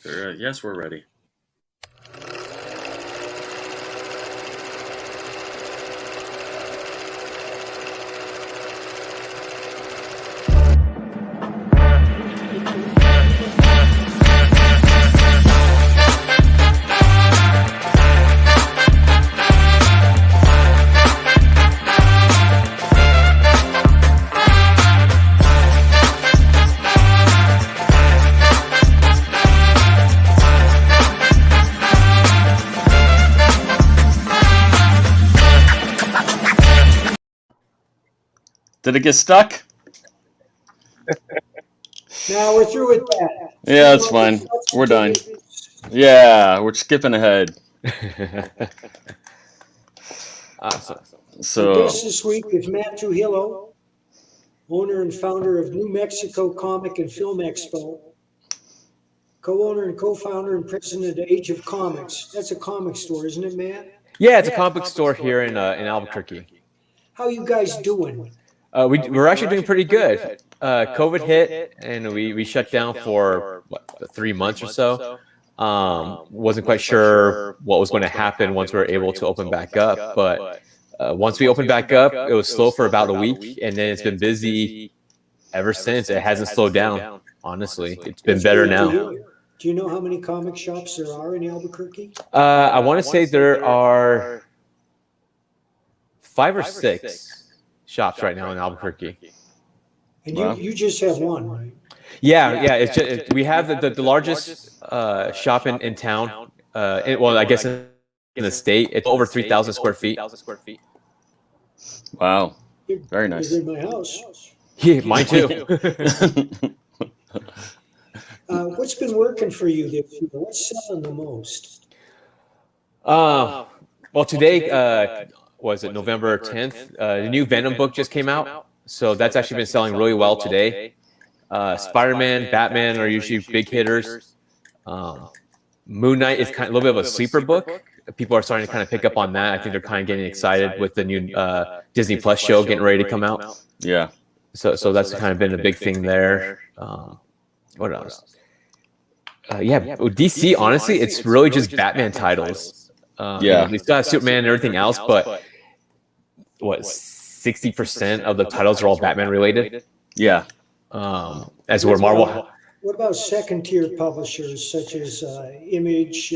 Sure. Yes, we're ready. Did it get stuck? No, we're through with that. Yeah, that's fine. We're done. Yeah, we're skipping ahead. Awesome. Our So, guest this week is Matt Trujillo, owner and founder of New Mexico Comic and Film Expo, co-owner and co-founder and president of Age of Comics. That's a comic store, isn't it, Matt? Yeah, it's a comic book store here in Albuquerque. How you guys doing? We're actually doing pretty good. COVID hit, and we shut down for 3 months or so. Wasn't quite sure what was going to happen once we were able to open back up. But once we opened back up, it was slow for about a week, and then it's been busy ever since. It hasn't slowed down, honestly. It's been better now. Do you know how many comic shops there are in Albuquerque? I want to say there are 5 or 6 shops right now in Albuquerque. And you just have one, right? Yeah. It's just, we have the largest shop in town. I guess in the state, it's over 3,000 square feet. wow, very nice. You're in my house. Yeah, mine too. What's been working for you this year? What's selling the most? Well, today was it November 10th? The new Venom book just came out, so that's actually been selling really well today. Spider-Man, Batman are usually big hitters. Moon Knight is kind of a little bit of a sleeper book. People are starting to kind of pick up on that. I think they're kind of getting excited with the new Disney Plus show getting ready to come out. Yeah. So that's kind of been a big thing there. What else? DC, honestly, it's really just Batman titles. We still have Superman and everything else, but 60% of the titles are all Batman related. Yeah. As were Marvel. What about second-tier publishers such as Image,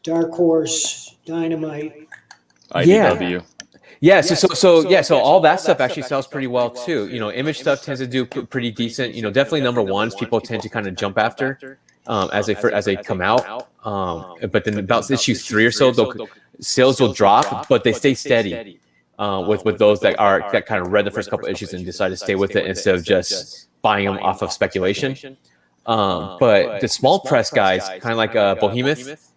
Dark Horse, Dynamite? IDW. So all that stuff actually sells pretty well too. Image stuff tends to do pretty decent. Definitely number ones people tend to kind of jump after as they come out. But then about issue 3 or so, sales will drop, but they stay steady with those that kind of read the first couple issues and decide to stay with it instead of just buying them off of speculation. But the small press guys, kind of like Behemoth,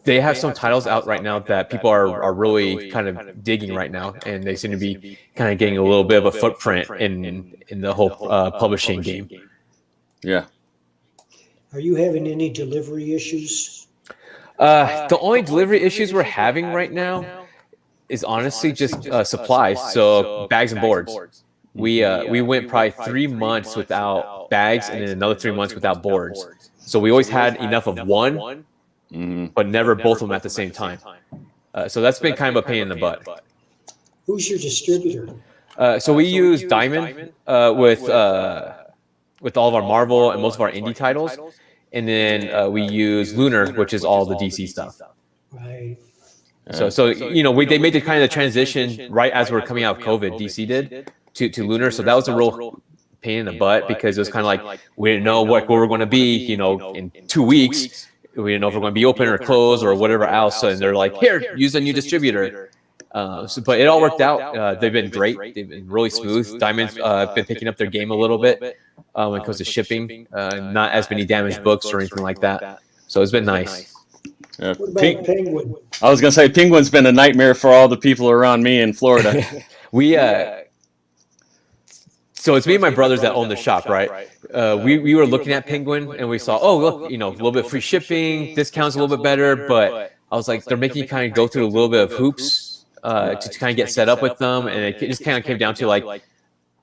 they have some titles out right now that people are really kind of digging right now, and they seem to be kind of getting a little bit of a footprint in the whole publishing game. Yeah. Are you having any delivery issues? The only delivery issues we're having right now is honestly just supplies, so bags and boards. We went probably 3 months without bags, and then another 3 months without boards. So we always had enough of one. But never both of them at the same time. So that's been kind of a pain in the butt. Who's your distributor? So we use Diamond with all of our Marvel and most of our indie titles. And then we use Lunar, which is all the DC stuff. Right. So they made the kind of transition right as we were coming out of COVID, DC did, to Lunar. So that was a real pain in the butt because it was kind of like we didn't know what we were going to be, in 2 weeks. We didn't know if we're going to be open or closed or whatever else. And they're like, here, use a new distributor. But it all worked out. They've been great. They've been really smooth. Diamond's been picking up their game a little bit when it comes to shipping. Not as many damaged books or anything like that. So it's been nice. What about Penguin? I was going to say Penguin's been a nightmare for all the people around me in Florida. So it's me and my brothers that own the shop, right? We were looking at Penguin and we saw, look, a little bit free shipping, discounts a little bit better, but I was like, they're making you kind of go through a little bit of hoops to kind of get set up with them, and it just kind of came down to like,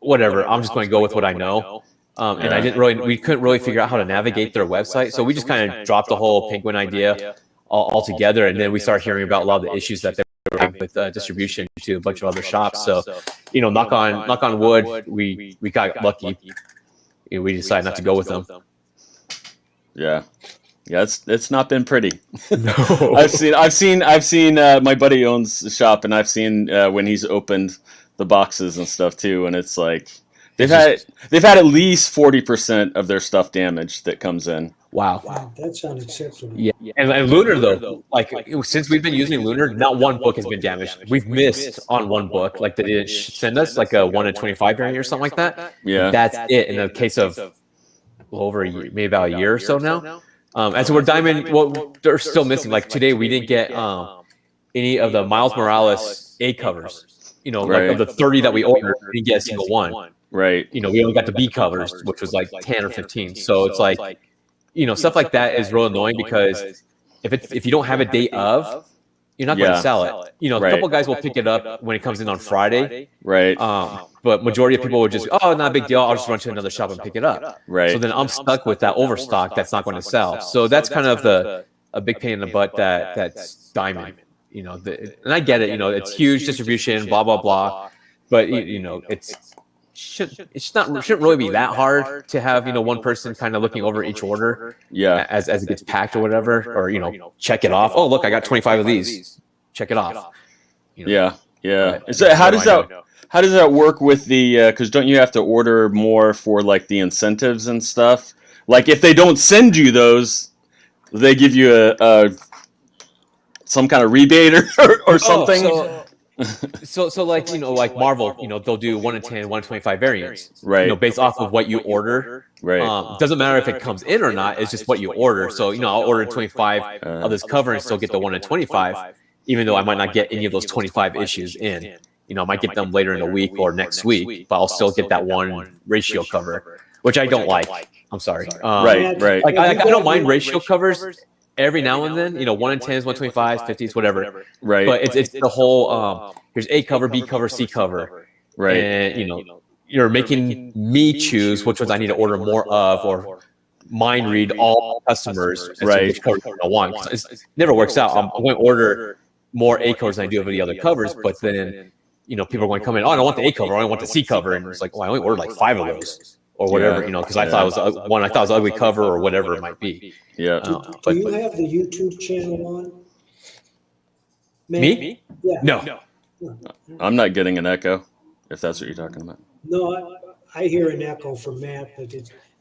whatever, I'm just going to go with what I know. And we couldn't really figure out how to navigate their website. So we just kind of dropped the whole Penguin idea altogether. And then we started hearing about a lot of the issues that they were having with distribution to a bunch of other shops. So, knock on wood, we got lucky. We decided not to go with them. Yeah. Yeah, it's not been pretty. No. I've seen my buddy owns the shop, and I've seen when he's opened the boxes and stuff too, and it's like they've had at least 40% of their stuff damaged that comes in. Wow. That's unacceptable. Yeah. And Lunar though, like since we've been using Lunar, not one book has been damaged. We've missed on one book, like they didn't send us like a 1 in 25 variant or something like that. Yeah. That's it in the case of over a year, maybe about a year or so now. And so we're Diamond, well, they're still missing. Like today, we didn't get any of the Miles Morales A covers. Like of the 30 that we ordered, we didn't get a single one. Right. We only got the B covers, which was like 10 or 15. So it's like, stuff like that is real annoying because if you don't have a day of, you're not going to sell it. A couple guys will pick it up when it comes in on Friday. Right. But majority of people would just, not a big deal. I'll just run to another shop and pick it up. Right. So then I'm stuck with that overstock that's not going to sell. So that's kind of a big pain in the butt that's Diamond. And I get it. It's huge distribution, blah blah blah. But shouldn't really be that hard to have one person kind of looking over each order. Yeah. As it gets packed or whatever, or check it off. Oh look, I got 25 of these. Check it off. Yeah. So how does that work with the? Because don't you have to order more for like the incentives and stuff? Like if they don't send you those, they give you a some kind of rebate or something. So like like Marvel, they'll do 1 in 10, 1 in 25 variants, right? Based off of what you order, right? Doesn't matter if it comes in or not. It's just what you order. So I'll order 25 of this cover and still get the 1 in 25, even though I might not get any of those 25 issues in. I might get them later in the week or next week, but I'll still get that one ratio cover, which I don't like. I'm sorry. Right. Like I don't mind ratio covers every now and then, 1 in 10s, 1 25s, 50s, whatever. Right. But it's the whole here's A cover, B cover, C cover. Right. And you're making me choose which ones I need to order more of, or mind read all customers. Right. Which cover I want. It never works out. I'm going to order more A covers than I do of the other covers, but then people are going to come in. Oh, I don't want the A cover. I only want the C cover, and it's like, well, I only ordered like 5 of those. Or whatever, because I thought it was one. I thought it was ugly cover or whatever it might be. Yeah. Do you have the YouTube channel on? Me? Yeah. No. I'm not getting an echo, if that's what you're talking about. No, I hear an echo from Matt, but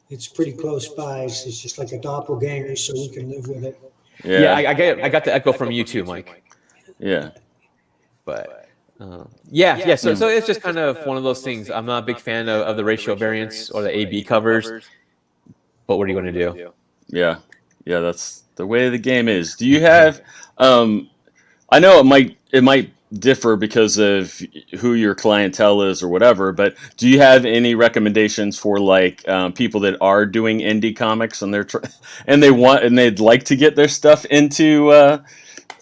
it's pretty close by. It's just like a doppelganger, so we can live with it. Yeah, I got the echo from you too, Mike. Yeah. But. Yeah. So it's just kind of one of those things. I'm not a big fan of the ratio variants or the AB covers, but what are you going to do? Yeah, that's the way the game is. Do you have? I know it might differ because of who your clientele is or whatever, but do you have any recommendations for like people that are doing indie comics and they'd like to get their stuff into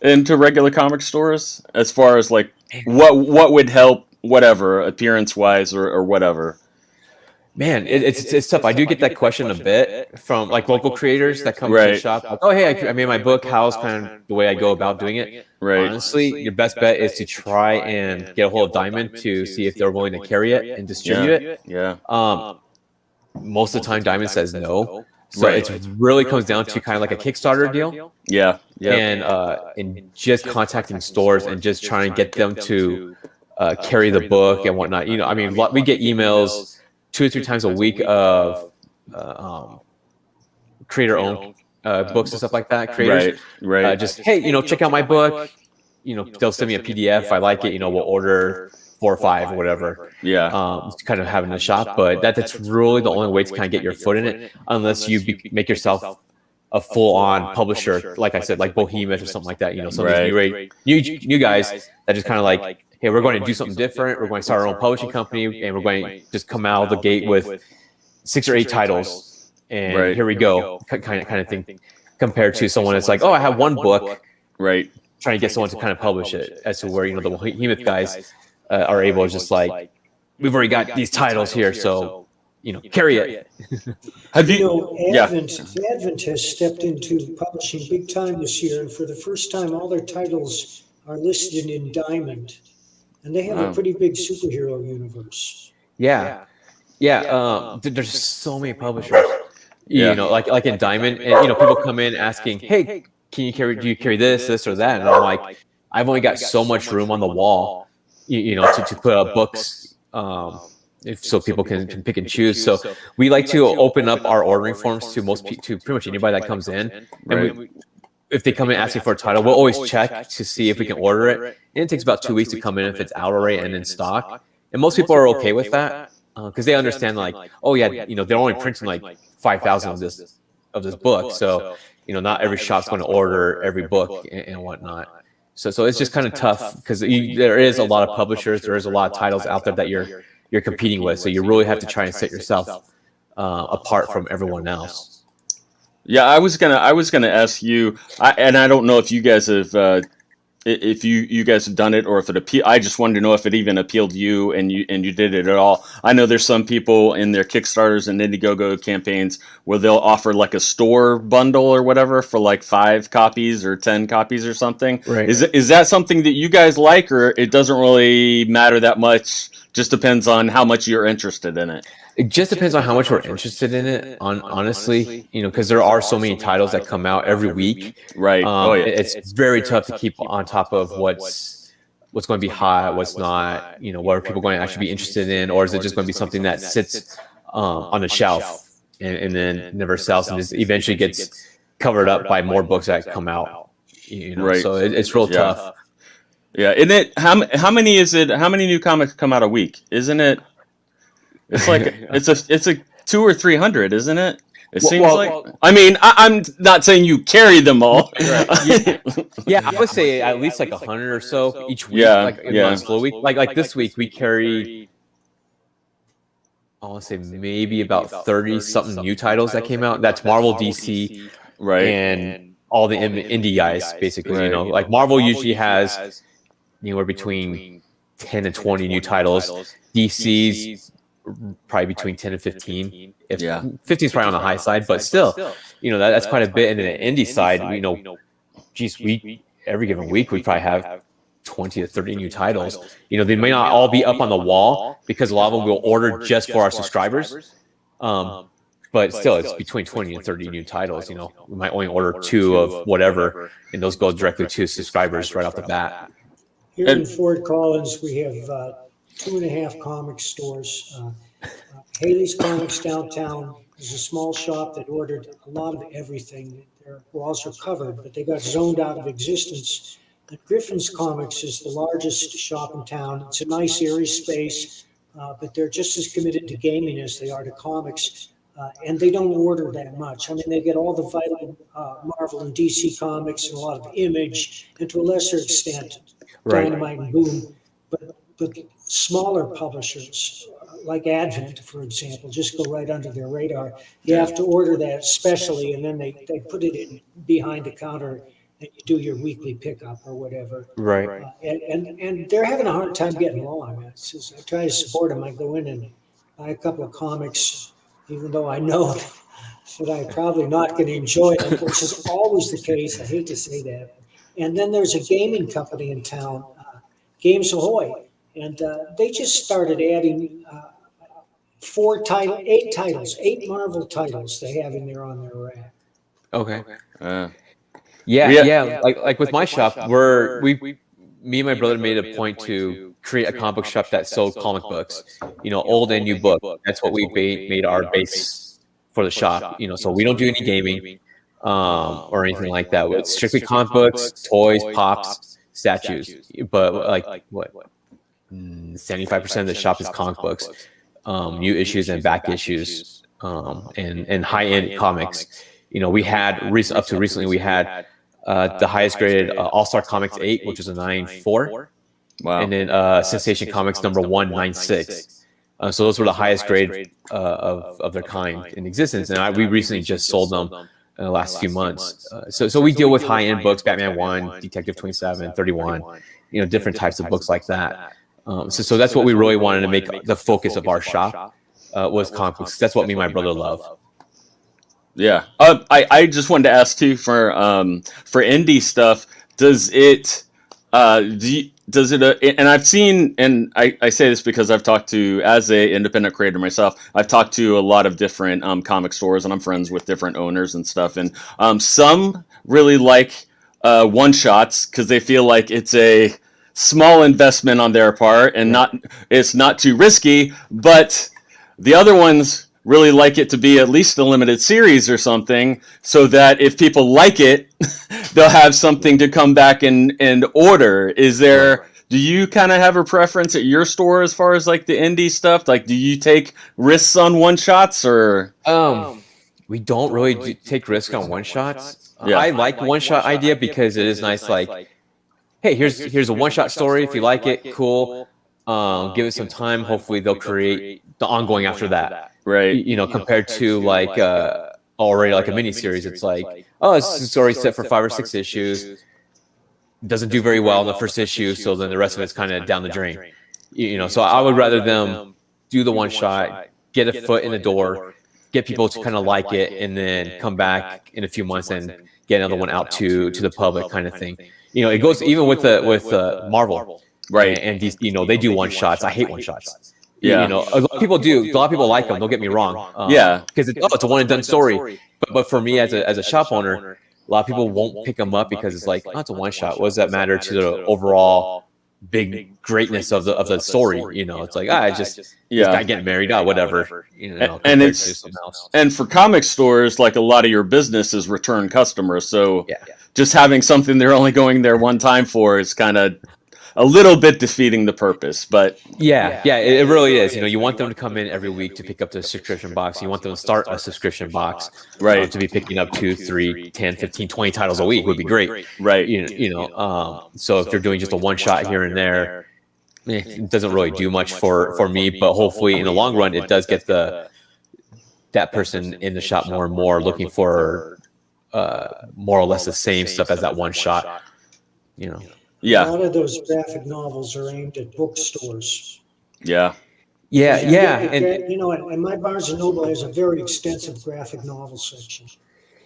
regular comic stores, as far as like what would help, whatever, appearance wise or whatever? Man, it's tough. I do get that question a bit from like local creators that come to the shop. Like, oh, hey, I made my book. How's kind of the way I go about doing it? Right. Honestly, your best bet is to try and get a hold of Diamond to see if they're willing to carry it and distribute it. Yeah. Most of the time, Diamond says no. So it really comes down to kind of like a Kickstarter deal. Yeah. And just contacting stores and just trying to get them to carry the book and whatnot. We get emails 2 or 3 times a week of creator-owned books and stuff like that. Creators, right. Just hey, check out my book. They'll send me a PDF. If I like it, we'll order 4 or 5 or whatever. Yeah. Kind of having a shop, but that's really the only way to kind of get your foot in it, unless you make yourself a full-on publisher, like I said, like Bohemoth or something like that. Some of these new guys that just kind of like, hey, we're going to do something different. We're going to start our own publishing company, and we're going to just come out of the gate with 6 or 8 titles, and here we go, kind of thing. Compared to someone that's like, oh, I have one book, trying to get someone to kind of publish it. As to where the Behemoth guys are able to just like, we've already got these titles here, so carry it. Have You you? know, Yeah. Advent has stepped into publishing big time this year, and for the first time, all their titles are listed in Diamond, and they have a Wow. pretty big superhero universe. Yeah, yeah. There's so many publishers. Yeah. Like in Diamond, and people come in asking, "Hey, do you carry this or that?" And I'm like, I've only got so much room on the wall, to put up books, so people can pick and choose. So we like to open up our ordering forms to to pretty much anybody that comes in, and Right. if they come in asking for a title, we'll always check to see if we can order it. And it takes about 2 weeks to come in if it's out already and in stock. And most people are okay with that because they understand, like, oh yeah, they're only printing like 5,000 of this book, so not every shop's going to order every book and whatnot. So it's just kind of tough because there is a lot of publishers, there is a lot of titles out there that you're competing with, so you really have to try and set yourself apart from everyone else. Yeah, I was gonna ask you, and I don't know if you guys have, if you guys have done it, or if it appeal. I just wanted to know if it even appealed to you, and you did it at all. I know there's some people in their Kickstarters and Indiegogo campaigns where they'll offer like a store bundle or whatever for like 5 copies or 10 copies or something. Right. Is that something that you guys like, or it doesn't really matter that much? Just depends on how much you're interested in it. It just depends on how much we're interested in it. Honestly, because there are so many titles that come out every week. Right. Oh yeah. It's very tough to keep on top of what's going to be hot, what's not. What are people going to actually be interested in, or is it just going to be something that sits on the shelf and then never sells and just eventually gets covered up by more books that come out? Right. So it's real tough. Yeah. And how many is it? How many new comics come out a week? Isn't it? It's like it's a 200 or 300, isn't it? It seems like. I mean, I'm not saying you carry them all. Yeah, I would say at least like 100 or so each week. Yeah, like yeah. slow week. Like this week we carried, I want to say maybe about 30 something new titles that came out. That's Marvel, DC, Right. and all the indie guys basically. Right. Like Marvel usually has anywhere between 10 and 20 new titles. DC's probably between 10 and 15. If 15 is probably on the high side, but still, that's quite a bit. And then the indie side, geez, we every given week we probably have 20 to 30 new titles. They may not all be up on the wall because a lot of them we'll order just for our subscribers. But still, it's between 20 and 30 new titles. We might only order 2 of whatever, and those go directly to subscribers right off the bat. Here in Fort Collins, we have 2.5 comic stores. Haley's Comics downtown is a small shop that ordered a lot of everything. Their walls are covered, but they got zoned out of existence. And Griffin's Comics is the largest shop in town. It's a nice, airy space, but they're just as committed to gaming as they are to comics. And they don't order that much. I mean, they get all the vital Marvel and DC comics and a lot of Image, and to a lesser extent, Dynamite and Boom. But smaller publishers, like Advent, for example, just go right under their radar. You have to order that specially, and then they put it in behind the counter, and you do your weekly pickup or whatever. Right. And they're having a hard time getting along. I try to support them. I go in and buy a couple of comics, even though I know that I'm probably not going to enjoy them, which is always the case. I hate to say that. And then there's a gaming company in town, Games Ahoy, and they just started adding 8 Marvel titles they have in there on their rack. Okay. Yeah. Like with my shop, me and my brother made a point to create a comic book shop that sold comic books, old and new book. That's what we made our base for the shop. So we don't do any gaming or anything like that. It's strictly comic books, toys, pops, statues. But like what? 75% of the shop is comic books, new issues and back issues, and high-end comics. We had recently we had the highest graded All-Star Comics 8, which is a 9.4. Wow. And then Sensation Comics number 1, 9.6. So those were the highest grade of their kind in existence. And we recently just sold them in the last few months. So we deal with high-end books, Batman 1, Detective 27, 31, different types of books like that. So that's what we really wanted to make the focus of our shop. was comic books. That's what me and my brother love. Yeah. I just wanted to ask too for indie stuff. Does it and I've seen, and I say this because I've talked to, as a independent creator myself, I've talked to a lot of different comic stores, and I'm friends with different owners and stuff. And some really like one shots because they feel like it's a small investment on their part and it's not too risky, but the other ones really like it to be at least a limited series or something, so that if people like it, they'll have something to come back and order. Is there? Do you kind of have a preference at your store as far as like the indie stuff? Like, do you take risks on one shots or? We don't really take risks on one shots. Yeah. I like one shot idea because it is nice. Like, hey, here's a one shot story. If you like it, cool. Give it some time. Hopefully, they'll create the ongoing after that. Right. You know, compared to like already like a mini series, it's like, oh, it's a story set for 5 or 6 issues. Doesn't do very well in the first issue, so then the rest of it's kind of down the drain. You know, so I would rather them do the one shot, get a foot in the door, get people to kind of like it, and then come back in a few months and get another one out to the public, kind of thing. You know, it goes even with Marvel, Right. And DC, you know, they do one shots. I hate one shots. Yeah. You know, a lot of people do. A lot of people like them. Don't get me wrong. Yeah. Because it's a one and done story. But for me as a shop owner, a lot of people won't pick them up because it's like, oh, it's a one shot. What does that matter to the overall big greatness of the story? You know, it's like, just this guy getting married, whatever. You know, and for comic stores, like a lot of your business is return customers. So just having something they're only going there one time for is kind of a little bit defeating the purpose, but it really is. You know, you want them to come in every week to pick up the subscription box. You want them to start a subscription box, right? To be picking up 2, 3, 10, 15, 20 titles a week would be great, right? So if they're doing just a one shot here and there, it doesn't really do much for me. But hopefully, in the long run, it does get that person in the shop more and more, looking for more or less the same stuff as that one shot. You know. Yeah. A lot of those graphic novels are aimed at bookstores. Yeah. And you know, and my Barnes and Noble has a very extensive graphic novel section.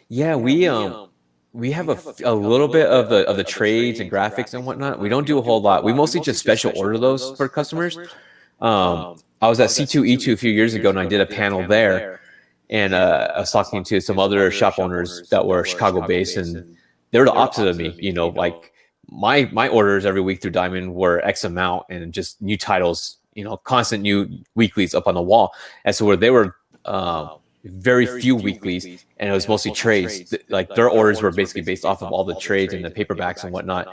Yeah, we have a little bit of the trades and graphics and whatnot. We don't do a whole lot. We mostly just special order those for customers. I was at C2E2 a few years ago, and I did a panel there, and I was talking to some other shop owners that were Chicago based, and they were the opposite of me. You know, like my orders every week through Diamond were X amount and just new titles, you know, constant new weeklies up on the wall. And so where they were very few weeklies, and it was mostly trades. Like their orders were basically based off of all the trades and the paperbacks and whatnot,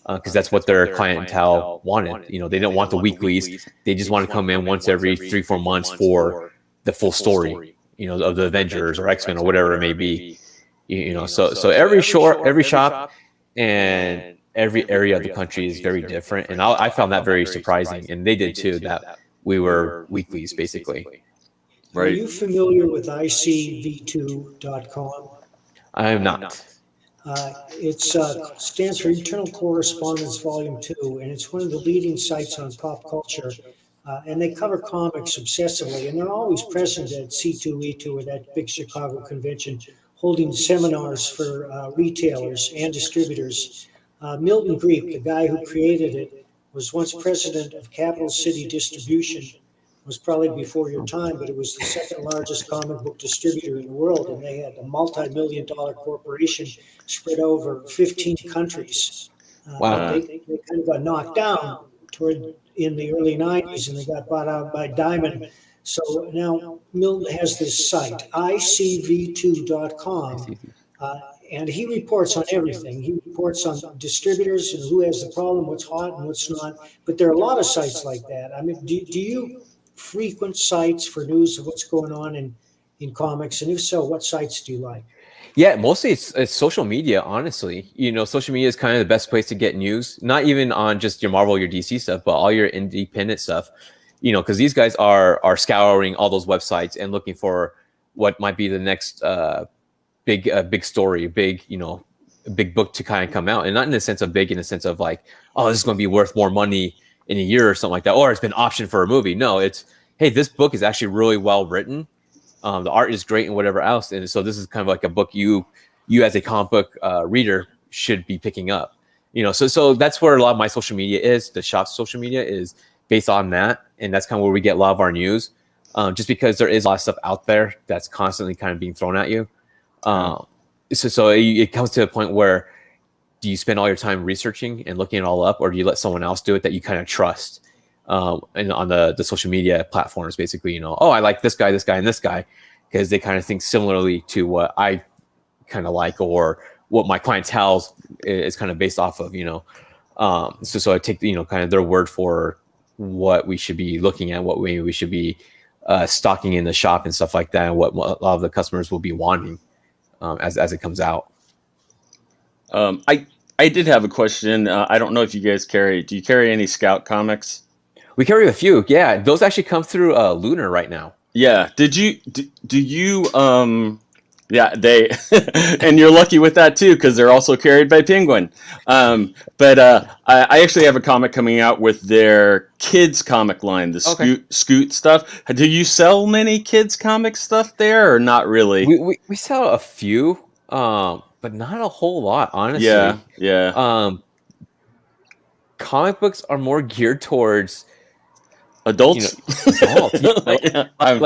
because that's what their clientele wanted. You know, they didn't want the weeklies. They just want to come in once every 3-4 months for the full story, you know, of the Avengers or X-Men or whatever it may be. You know, so every shop and every area of the country is very different, and I found that very surprising, and they did too. That we were weeklies basically. Right. Are you familiar with ICV2.com? I am not. It stands for Internal Correspondence Volume 2, and it's one of the leading sites on pop culture. And they cover comics obsessively, and they're always present at C2E2, or that big Chicago convention, holding seminars for retailers and distributors. Milton Greep, the guy who created it, was once president of Capital City Distribution. It was probably before your time, but it was the second largest comic book distributor in the world, and they had a multi-million-dollar corporation spread over 15 countries. Wow. They kind of got knocked down in the early 90s, and they got bought out by Diamond. So now Milton has this site, ICV2.com, and he reports on everything. He reports on distributors and who has the problem, what's hot and what's not. But there are a lot of sites like that. I mean, do you frequent sites for news of what's going on in comics? And if so, what sites do you like? Yeah, mostly it's social media, honestly. You know, social media is kind of the best place to get news, not even on just your Marvel, your DC stuff, but all your independent stuff. You know, because these guys are scouring all those websites and looking for what might be the next big story, big book to kind of come out, and not in the sense of big, in the sense of like, oh, this is going to be worth more money in a year or something like that, or it's been optioned for a movie. No, it's, hey, this book is actually really well written. The art is great and whatever else. And so this is kind of like a book you as a comic book reader should be picking up. So that's where a lot of my social media is. The shop's social media is based on that, and that's kind of where we get a lot of our news. Just because there is a lot of stuff out there that's constantly kind of being thrown at you. So it comes to a point where, do you spend all your time researching and looking it all up, or do you let someone else do it that you kind of trust? And on the social media platforms, basically, oh, I like this guy, and this guy, because they kind of think similarly to what I kind of like, or what my clientele is kind of based off of, so I take, kind of their word for what we should be looking at, what we should be stocking in the shop and stuff like that, and what a lot of the customers will be wanting as it comes out. I did have a question. I don't know if you guys do you carry any Scout comics? We carry a few. Yeah, those actually come through Lunar right now. Yeah. Do you yeah, they and you're lucky with that too, because they're also carried by Penguin. But I actually have a comic coming out with their kids comic line, the Scoot stuff. Do you sell many kids comic stuff there, or not really? We sell a few, but not a whole lot, honestly. Yeah. Comic books are more geared towards adults. I'm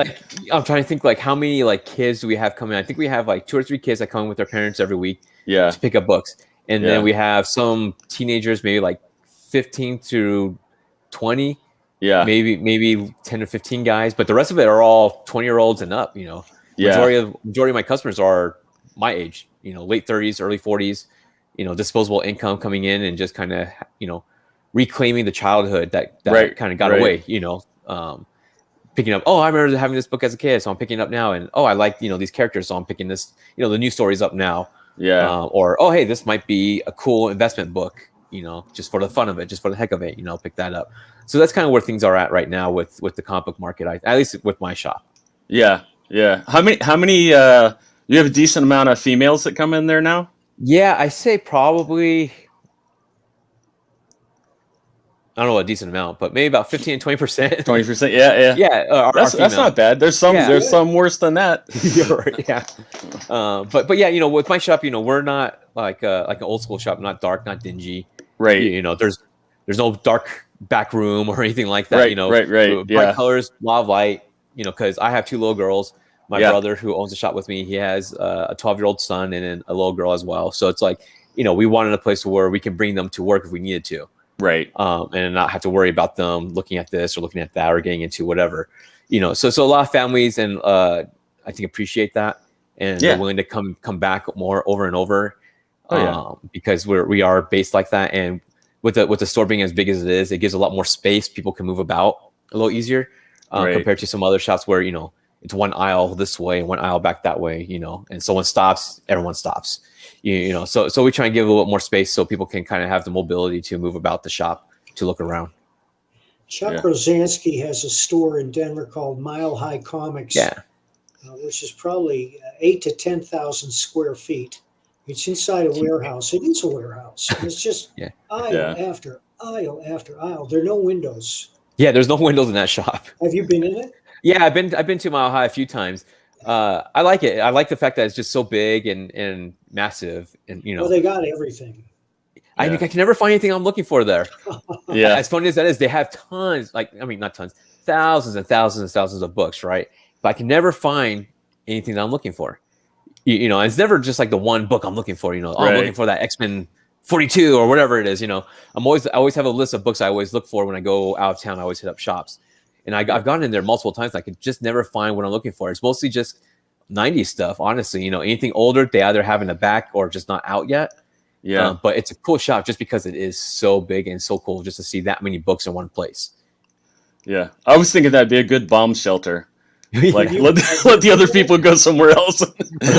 trying to think, like, how many like kids do we have coming? I think we have like 2 or 3 kids that come in with their parents every week to pick up books, and then we have some teenagers, maybe like 15 to 20, maybe 10 or 15 guys, but the rest of it are all 20-year-olds and up. Majority of my customers are my age, late 30s, early 40s, disposable income coming in, and just kind of reclaiming the childhood that kind of got away, picking up, oh, I remember having this book as a kid, so I'm picking it up now, and oh, I like these characters, so I'm picking this, the new stories up now. Or, oh, hey, this might be a cool investment book, just for the fun of it, just for the heck of it, pick that up. So that's kind of where things are at right now with the comic book market, at least with my shop. Yeah. How many you have a decent amount of females that come in there now? Yeah, I say probably, I don't know, a decent amount, but maybe about 15 and 20%. 20%, yeah. Yeah, that's not bad. There's some worse than that. You're right, yeah. But yeah, with my shop, we're not like an old school shop, not dark, not dingy. Right. There's no dark back room or anything like that. Right. Bright colors, a lot of light. Because I have 2 little girls. My brother, who owns the shop with me, he has a 12-year-old son and then a little girl as well. So it's like, we wanted a place where we can bring them to work if we needed to. Right. And not have to worry about them looking at this or looking at that or getting into whatever, so a lot of families, and I think, appreciate that, and they're willing to come back more over and over, because we are based like that. And with the store being as big as it is, it gives a lot more space. People can move about a little easier compared to some other shops where, it's one aisle this way and one aisle back that way, and someone stops, everyone stops. So we try and give a little bit more space so people can kind of have the mobility to move about the shop, to look around. Chuck Rosansky has a store in Denver called Mile High Comics, which is probably 8 to 10,000 square feet. It's inside a warehouse. It is a warehouse. It's just aisle after aisle after aisle. There are no windows. Yeah, there's no windows in that shop. Have you been in it? Yeah, I've been to Mile High a few times. I like it. I like the fact that it's just so big and massive, and Well, they got everything. I think I can never find anything I'm looking for there. Yeah. As funny as that is, they have tons, not tons, thousands and thousands and thousands of books, right? But I can never find anything that I'm looking for. It's never just like the one book I'm looking for. I'm looking for that X-Men 42 or whatever it is. I always have a list of books I always look for when I go out of town. I always hit up shops. And I've gone in there multiple times. I could just never find what I'm looking for. It's mostly just 90s stuff, honestly. Anything older, they either have in the back or just not out yet. Yeah. But it's a cool shop just because it is so big and so cool just to see that many books in one place. Yeah. I was thinking that'd be a good bomb shelter. Like, let the other people go somewhere else.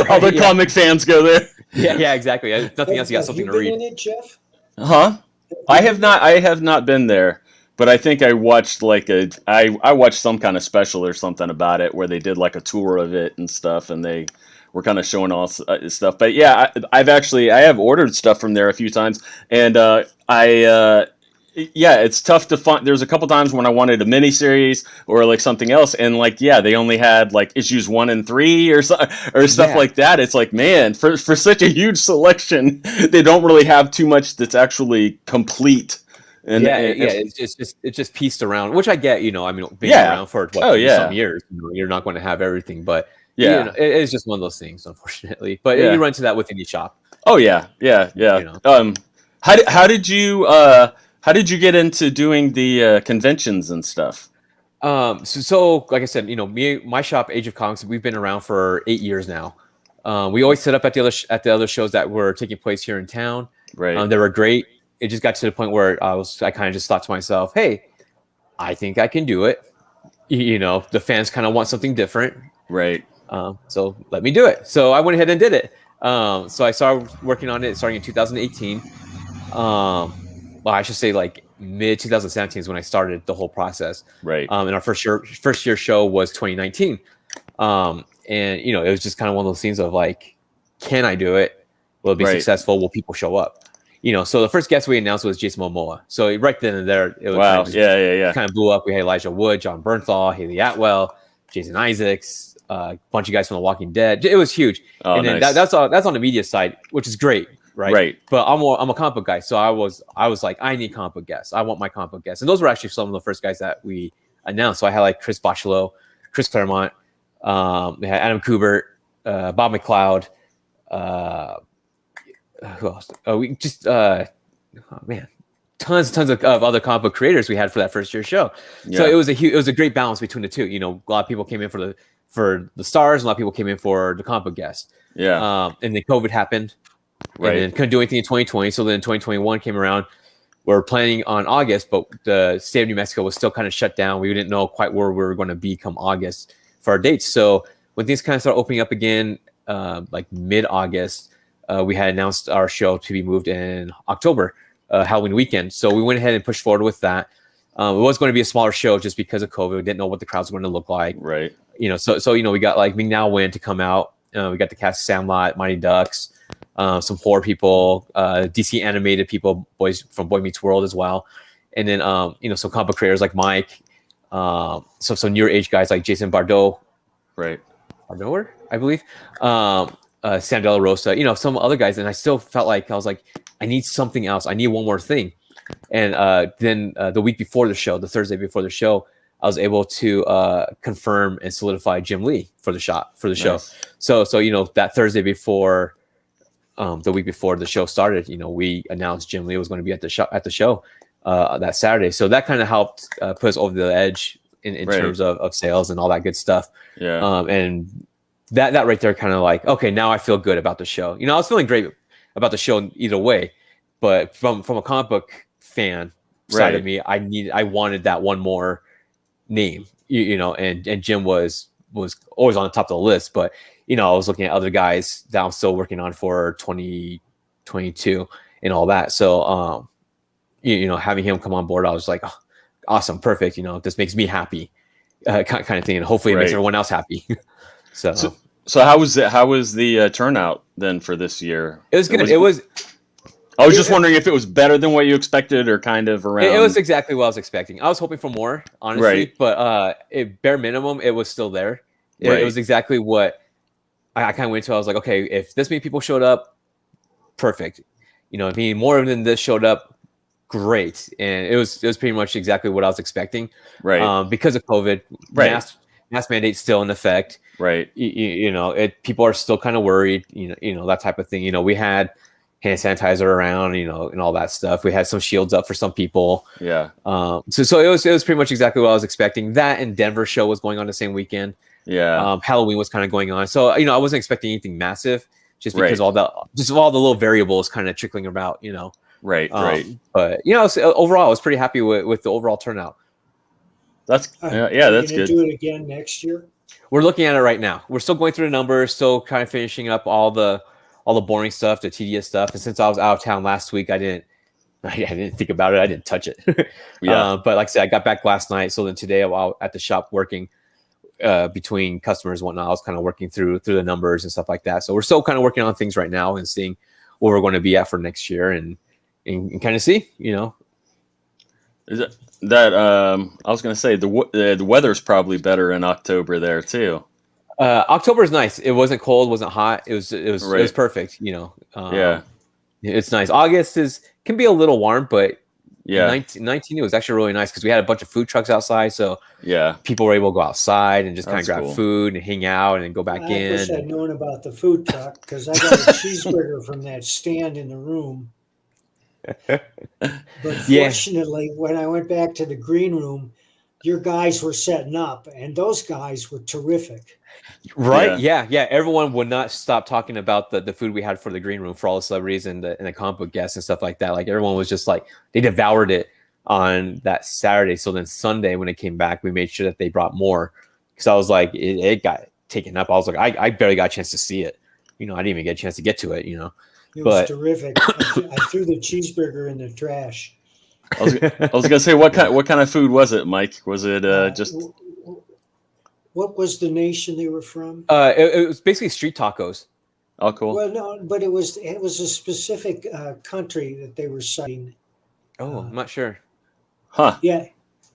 All the comic fans go there. Yeah, exactly. Nothing else. You got something to read. Have you been in it, Jeff? Huh? I have not been there. But I think I watched I watched some kind of special or something about it where they did like a tour of it and stuff, and they were kind of showing all stuff. But yeah, I have ordered stuff from there a few times, and yeah, it's tough to find. There's a couple times when I wanted a mini series or like something else, and like yeah, they only had like issues 1 and 3 or so, or stuff Yeah. like that. It's like, man, for such a huge selection, they don't really have too much that's actually complete. Yeah, And it's just pieced around, which I get. I mean, being yeah, around for what oh 30 some yeah, year, you're not going to have everything, but yeah, it is just one of those things, unfortunately. But you yeah. run into that with any shop. Oh yeah, yeah, yeah. You know. How did you get into doing the conventions and stuff? So like I said, my shop, Age of Comics, we've been around for 8 years now. We always set up at the other shows that were taking place here in town. Right, They were great. It just got to the point where I kind of just thought to myself, hey, I think I can do it. The fans kind of want something different. right, So let me do it. So I went ahead and did it. So I started working on it starting in 2018. Well, I should say like mid 2017 is when I started the whole process. right, And our first year show was 2019. And it was just kind of one of those things of like, can I do it? Will it be right. successful? Will people show up? So the first guest we announced was Jason Momoa. So right then and there, it was Wow, yeah. Kind of blew up. We had Elijah Wood, John Bernthal, Haley Atwell, Jason Isaacs, a bunch of guys from The Walking Dead. It was huge. Oh, and then nice. that's on the media side, which is great, right? Right. But I'm a comic book guy, so I was like, I need comic book guests. I want my comic book guests, and those were actually some of the first guys that we announced. So I had like Chris Bachalo, Chris Claremont, we had Adam Kubert, Bob McLeod. Who else? We just man, tons of other comic book creators we had for that first year show. Yeah. So it was a great balance between the two. A lot of people came in for the stars, and a lot of people came in for the comic book guests. Yeah. And then COVID happened, Right. and then couldn't do anything in 2020. So then 2021 came around. We're planning on August, but the state of New Mexico was still kind of shut down. We didn't know quite where we were going to be come August for our dates. So when things kind of started opening up again, like mid-August, we had announced our show to be moved in October, Halloween weekend. So we went ahead and pushed forward with that. It was going to be a smaller show just because of COVID. We didn't know what the crowds were going to look like. Right. So we got like Ming Now Win to come out. We got the cast Sandlot, Mighty Ducks, some horror people, DC animated people, boys from Boy Meets World as well. And then, some comic book creators like Mike, some newer age guys like Jason Bardot. Right. Bardoer, I believe. Sam De La Rosa, some other guys. And I still felt like I was like, I need something else. I need one more thing. And then the week before the show, the Thursday before the show, I was able to confirm and solidify Jim Lee for the show. Nice. So that Thursday before, the week before the show started, we announced Jim Lee was going to be at the show that Saturday. So that kind of helped put us over the edge in Right. terms of sales and all that good stuff. Yeah. And that right there kind of like, okay, now I feel good about the show. I was feeling great about the show either way, but from a comic book fan side Right. of me, I wanted that one more name, and Jim was always on the top of the list, but I was looking at other guys that I'm still working on for 2022 and all that. So, having him come on board, I was like, oh, awesome, perfect. This makes me happy, kind of thing, and hopefully it makes Right. everyone else happy. So how was it? How was the turnout then for this year? it was good. I was just wondering if it was better than what you expected, or kind of around. It was exactly what I was expecting. I was hoping for more, honestly, Right. but bare minimum, it was still there. It Right. was exactly what I kind of went to. I was like, okay, if this many people showed up, perfect. If more than this showed up, great. And it was pretty much exactly what I was expecting. Right. Because of COVID, Right. mask mandate's still in effect. Right. People are still kind of worried. That type of thing. We had hand sanitizer around, and all that stuff. We had some shields up for some people. Yeah. So it was pretty much exactly what I was expecting. That and Denver show was going on the same weekend. Yeah. Halloween was kind of going on. So, I wasn't expecting anything massive just because Right. all the little variables kind of trickling about, Right. Right. But, so overall, I was pretty happy with the overall turnout. That's Are yeah. you That's gonna good. do it again next year? We're looking at it right now. We're still going through the numbers, still kind of finishing up all the boring stuff, the tedious stuff. And since I was out of town last week, I didn't think about it. I didn't touch it. Yeah. But like I said, I got back last night. So then today I'm out at the shop working between customers and whatnot. I was kind of working through the numbers and stuff like that. So we're still kind of working on things right now and seeing where we're going to be at for next year and kind of see, Is it that I was gonna say the weather's probably better in October there too. October is nice. It wasn't cold, wasn't hot. It was Right. perfect. Yeah. It's nice. August can be a little warm, but Yeah. 19 it was actually really nice because we had a bunch of food trucks outside, so Yeah. people were able to go outside and just kind of That's grab cool. food and hang out and then go back I wish in. I'd known about the food truck because I got a cheeseburger from that stand in the room. But Yeah. fortunately, when I went back to the green room, your guys were setting up, and those guys were terrific. Right? Yeah. Yeah. Everyone would not stop talking about the food we had for the green room for all the celebrities and the comic book guests and stuff like that. Like everyone was just like they devoured it on that Saturday. So then Sunday when it came back, we made sure that they brought more because I was like it got taken up. I was like I barely got a chance to see it. I didn't even get a chance to get to it. It was But terrific. I threw the cheeseburger in the trash. I was gonna say what kind of food was it, Mike? Was it just What was the nation they were from? it was basically street tacos. oh cool? Well, no, but it was a specific country that they were citing. Oh, I'm not sure. Huh? Yeah,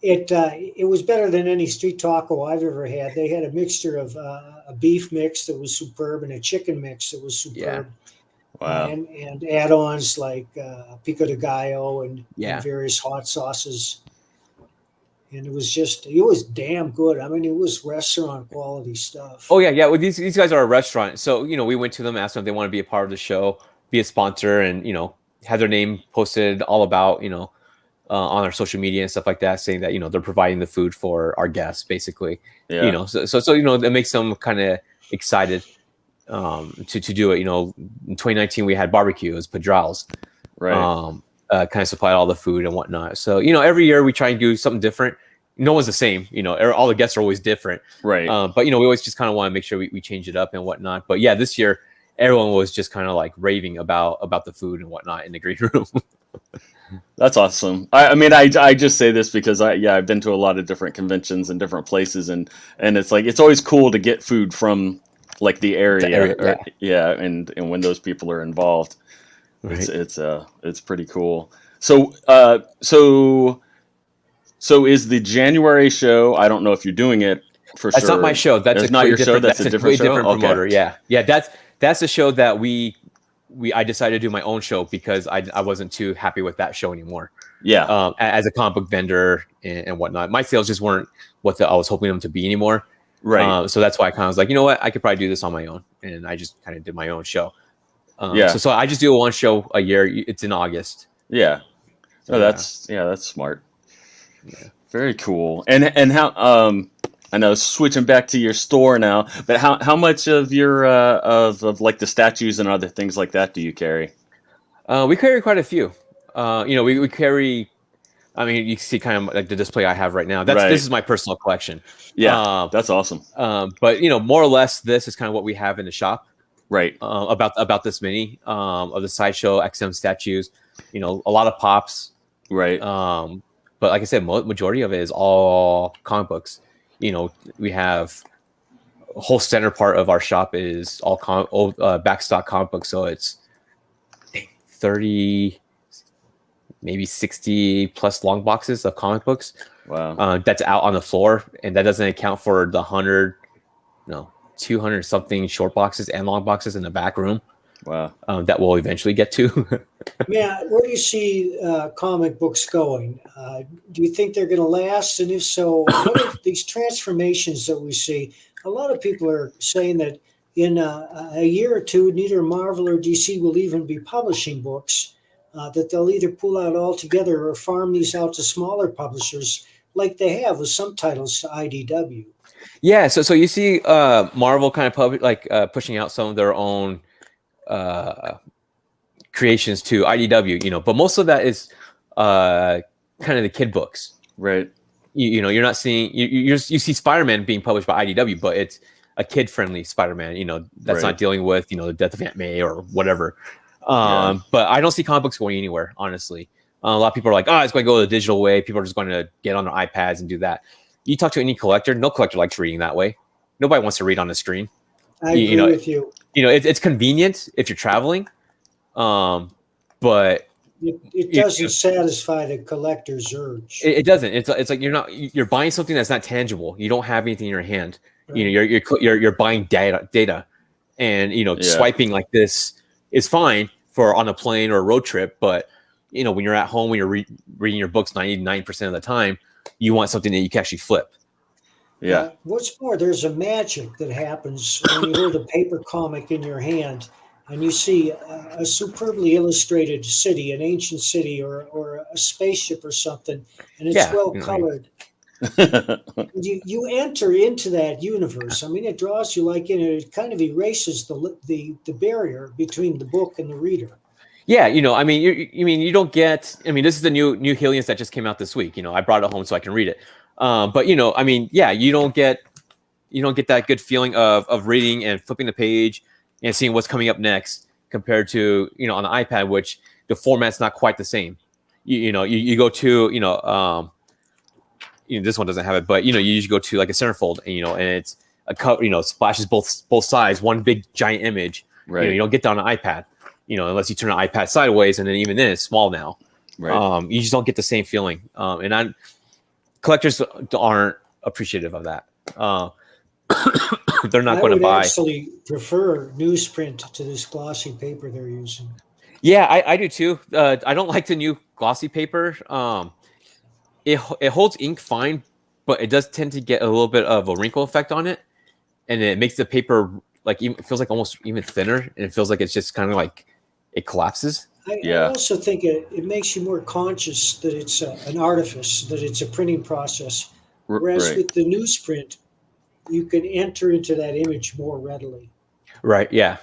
it was better than any street taco I've ever had. They had a mixture of a beef mix that was superb and a chicken mix that was Yeah. superb, Wow. and add-ons like pico de gallo and Yeah. various hot sauces. And it was damn good. I mean, it was restaurant quality stuff. Oh yeah. Well, these guys are a restaurant, so we went to them, asked them if they want to be a part of the show, be a sponsor, and had their name posted all about on our social media and stuff like that, saying that they're providing the food for our guests, basically. Yeah. So it makes them kind of excited to do it. In 2019 we had barbecue, it was Padral's. Right. Kind of supplied all the food and whatnot. So every year we try and do something different. No one's the same. All the guests are always different. Right. But we always just kind of want to make sure we change it up and whatnot. But yeah, this year everyone was just kind of like raving about the food and whatnot in the green room. That's awesome. I mean, I just say this because I've been to a lot of different conventions and different places, and it's like it's always cool to get food from like the area, and when those people are involved, Right. it's pretty cool. So is the January show? I don't know if you're doing it for That's sure. not my show. That's not your show. That's a different show. Different promoter. Okay. Yeah. That's the show that I decided to do my own show because I wasn't too happy with that show anymore. Yeah. As a comic book vendor and whatnot, my sales just weren't what I was hoping them to be anymore. Right. So that's why I kind of was like, you know what, I could probably do this on my own, and I just kind of did my own show. Yeah. So I just do one show a year. It's in August. Yeah. So, Oh, that's smart. Yeah. Very cool. And how I know switching back to your store now, but how much of your of like the statues and other things like that do you carry? We carry quite a few. We carry. I mean, you can see kind of like the display I have right now. This is my personal collection. Yeah, that's awesome. But more or less, this is kind of what we have in the shop. Right. About this many of the Sideshow XM statues. A lot of pops. Right. But like I said, majority of it is all comic books. We have a whole center part of our shop is all backstock comic books. So it's 30, maybe 60 plus long boxes of comic books. Wow. That's out on the floor, and that doesn't account for the 200 something short boxes and long boxes in the back room. Wow. That we'll eventually get to. Matt, where do you see comic books going? Do you think they're going to last? And if so, what are these transformations that we see? A lot of people are saying that in a year or two, neither Marvel or DC will even be publishing books, that they'll either pull out altogether or farm these out to smaller publishers like they have with some titles to IDW. Yeah, so you see Marvel kind of pushing out some of their own creations to IDW, but most of that is kind of the kid books. Right. You're not seeing you see Spider-Man being published by IDW, but it's a kid-friendly Spider-Man. That's not dealing with the death of Aunt May or whatever. But I don't see comic books going anywhere, honestly. A lot of people are like, it's going to go the digital way. People are just going to get on their iPads and do that. You talk to any collector, no collector likes reading that way. Nobody wants to read on the screen. I agree with you. It's convenient if you're traveling, but It doesn't satisfy the collector's urge. It doesn't. It's like you're buying something that's not tangible. You don't have anything in your hand. Right. You know, you're buying data, and swiping like this is fine for on a plane or a road trip. But when you're at home, when you're reading your books 99% of the time, you want something that you can actually flip. Yeah. What's more, there's a magic that happens when you hold a paper comic in your hand and you see a superbly illustrated city, an ancient city, or a spaceship or something, and it's well colored. You enter into that universe. I mean, it draws you like in it. It kind of erases the barrier between the book and the reader. Yeah, I mean, you don't get. I mean, this is the new Hellions that just came out this week. I brought it home so I can read it. But I mean, yeah, you don't get that good feeling of reading and flipping the page and seeing what's coming up next compared to on the iPad, which the format's not quite the same. You go to this one doesn't have it, but you usually go to like a centerfold, and it's a cut. Splashes both sides, one big giant image. Right. You don't get that on an iPad. Unless you turn the iPad sideways, and then even then it's small now. Right. You just don't get the same feeling. And collectors aren't appreciative of that. They're not going to buy. I would actually prefer newsprint to this glossy paper they're using. Yeah, I do too. I don't like the new glossy paper. It holds ink fine, but it does tend to get a little bit of a wrinkle effect on it, and it makes the paper it feels like almost even thinner, and it feels like it's just kind of like it collapses. I also think it makes you more conscious that it's an artifice, that it's a printing process. Whereas with the newsprint, you can enter into that image more readily. Right. Yeah.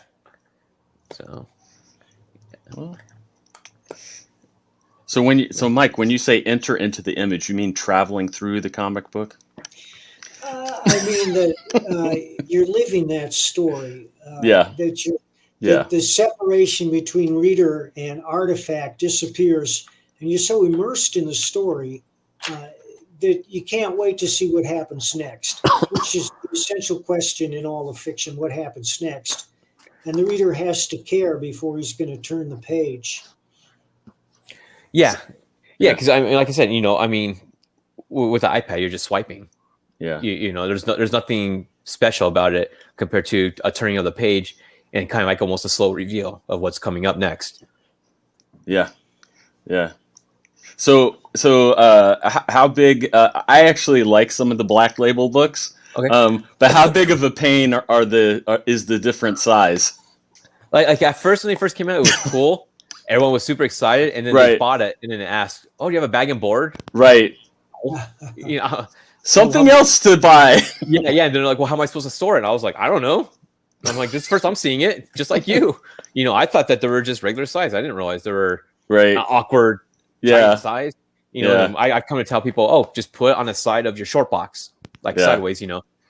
So Mike, when you say enter into the image, you mean traveling through the comic book? I mean that you're living that story. That the separation between reader and artifact disappears, and you're so immersed in the story that you can't wait to see what happens next, which is the essential question in all of fiction: what happens next? And the reader has to care before he's going to turn the page. Yeah, because I mean, like I said, I mean, with the iPad, you're just swiping. Yeah, there's nothing special about it compared to a turning of the page and kind of like almost a slow reveal of what's coming up next. Yeah. So how big? I actually like some of the Black Label books. Okay. But how big of a pain is the different size? Like at first when they first came out, it was cool. Everyone was super excited, and then they bought it, and then they asked, "Oh, do you have a bag and board?" Right. Something else to buy. Yeah. And they're like, "Well, how am I supposed to store it?" And I was like, "I don't know." I'm like, "This is first I'm seeing it, just like you." I thought that they were just regular size. I didn't realize they were awkward size. I come to tell people, "Oh, just put it on the side of your short box, sideways."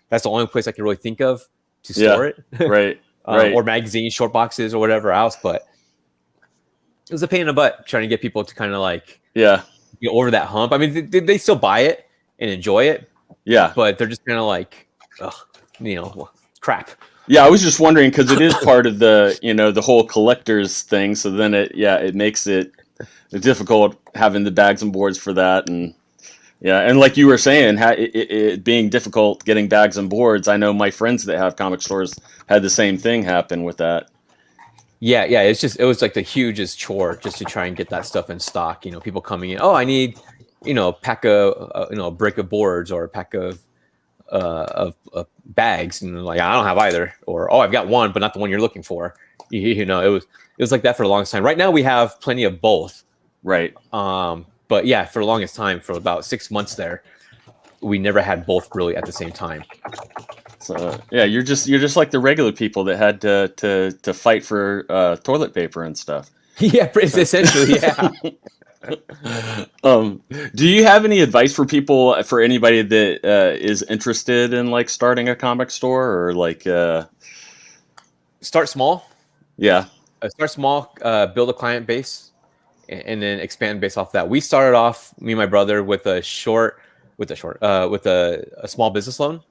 That's the only place I can really think of to store it. Right. Or magazine short boxes or whatever else. But it was a pain in the butt trying to get people to kind of get over that hump. I mean, they still buy it and enjoy it. Yeah. But they're just kind of like, crap. Yeah, I was just wondering because it is part of the the whole collector's thing. So then it makes it difficult having the bags and boards for that, and like you were saying, it being difficult getting bags and boards. I know my friends that have comic stores had the same thing happen with that. Yeah. It was like the hugest chore just to try and get that stuff in stock. People coming in. Oh, I need pack a brick of boards or a pack of bags, and like I don't have either, or I've got one but not the one you're looking for. It was like that for the longest time. Right now we have plenty of both, right? But yeah, for the longest time, for about 6 months there, we never had both really at the same time. So yeah, you're just like the regular people that had to fight for toilet paper and stuff. Yeah, essentially, yeah. Do you have any advice for people, for anybody that is interested in starting a comic store, or start small? Yeah. Start small, build a client base, and then expand based off that. We started off, me and my brother, with a small business loan.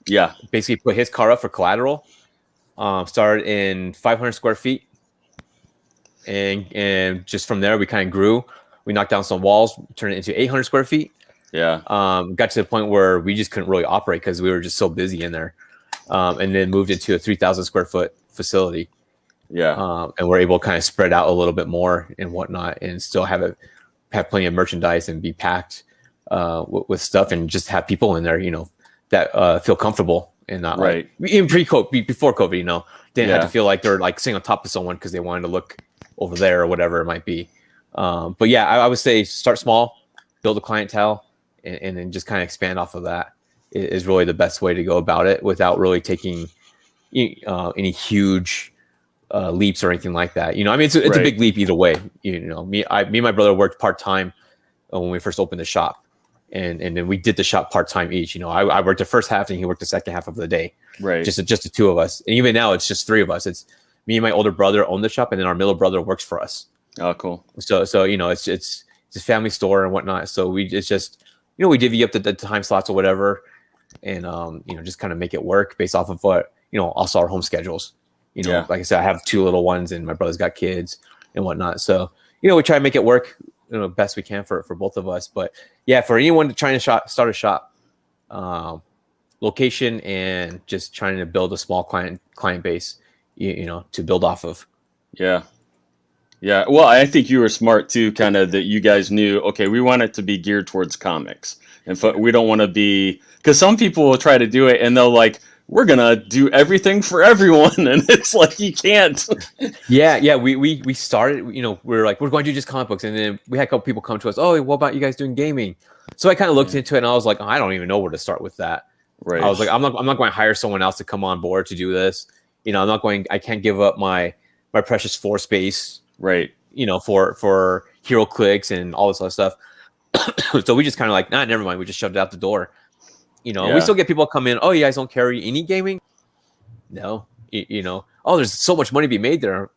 Yeah. Basically put his car up for collateral. Started in 500 square feet. and just from there we kind of grew. We knocked down some walls, turned it into 800 square feet. Yeah. Got to the point where we just couldn't really operate because we were just so busy in there. And then moved into a 3,000 square foot facility. Yeah. And we're able to kind of spread out a little bit more and whatnot, and still have plenty of merchandise and be packed with stuff, and just have people in there, that feel comfortable and not right. like even pre-COVID, before COVID, didn't have Yeah. to feel like they're like sitting on top of someone because they wanted to look over there or whatever it might be. But yeah, I would say start small, build a clientele, and then just kind of expand off of that is really the best way to go about it without really taking any huge leaps or anything like that. I mean, it's a big leap either way. Me and my brother worked part-time when we first opened the shop, and then we did the shop part-time each. I worked the first half and he worked the second half of the day. Right. Just the two of us. And even now it's just three of us. It's me and my older brother own the shop, and then our middle brother works for us. Oh, cool. So it's a family store and whatnot. So we divvy up the time slots or whatever, and just kind of make it work based off of what also our home schedules. Like I said, I have two little ones, and my brother's got kids and whatnot. So we try to make it work best we can for both of us. But yeah, for anyone trying to start a shop, location and just trying to build a small client base, to build off of. Yeah. Yeah, well, I think you were smart too, kind of that you guys knew, okay, we want it to be geared towards comics. And we don't want to be, because some people will try to do it and they'll like, we're going to do everything for everyone. And it's like, you can't. Yeah. We started, we're like, we're going to do just comic books. And then we had a couple people come to us, oh, what about you guys doing gaming? So I kind of looked into it and I was like, I don't even know where to start with that. Right. I was like, I'm not going to hire someone else to come on board to do this. I can't give up my precious floor space. Right. For hero clicks and all this other stuff. So we just kind of like, nah, never mind. We just shoved it out the door. We still get people come in. Oh, you guys don't carry any gaming? No. Oh, there's so much money to be made there.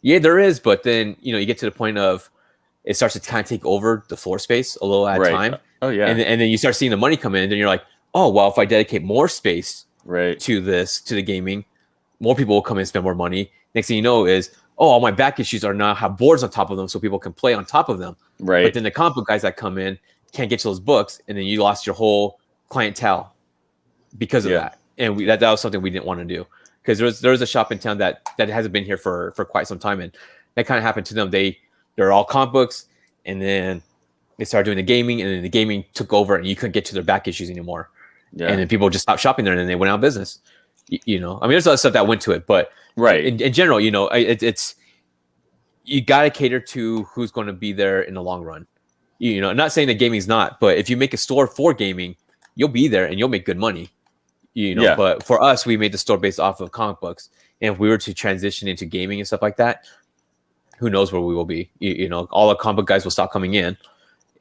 Yeah, there is. But then, you get to the point of it starts to kind of take over the floor space a little at a time. Oh, yeah. And then you start seeing the money come in. And then you're like, oh, well, if I dedicate more space to the gaming, more people will come in and spend more money. Next thing you know is, all my back issues are now have boards on top of them so people can play on top of them. Right. But then the comic book guys that come in can't get to those books, and then you lost your whole clientele because of that. And that was something we didn't want to do, because there was a shop in town that hasn't been here for quite some time, and that kind of happened to them. They're all comic books, and then they started doing the gaming, and then the gaming took over, and you couldn't get to their back issues anymore. Yeah. And then people just stopped shopping there, and then they went out of business. I mean, there's other stuff that went to it, but in general, it's you got to cater to who's going to be there in the long run. I'm not saying that gaming's not, but if you make a store for gaming, you'll be there and you'll make good money. But for us, we made the store based off of comic books, and if we were to transition into gaming and stuff like that, who knows where we will be? All the comic book guys will stop coming in,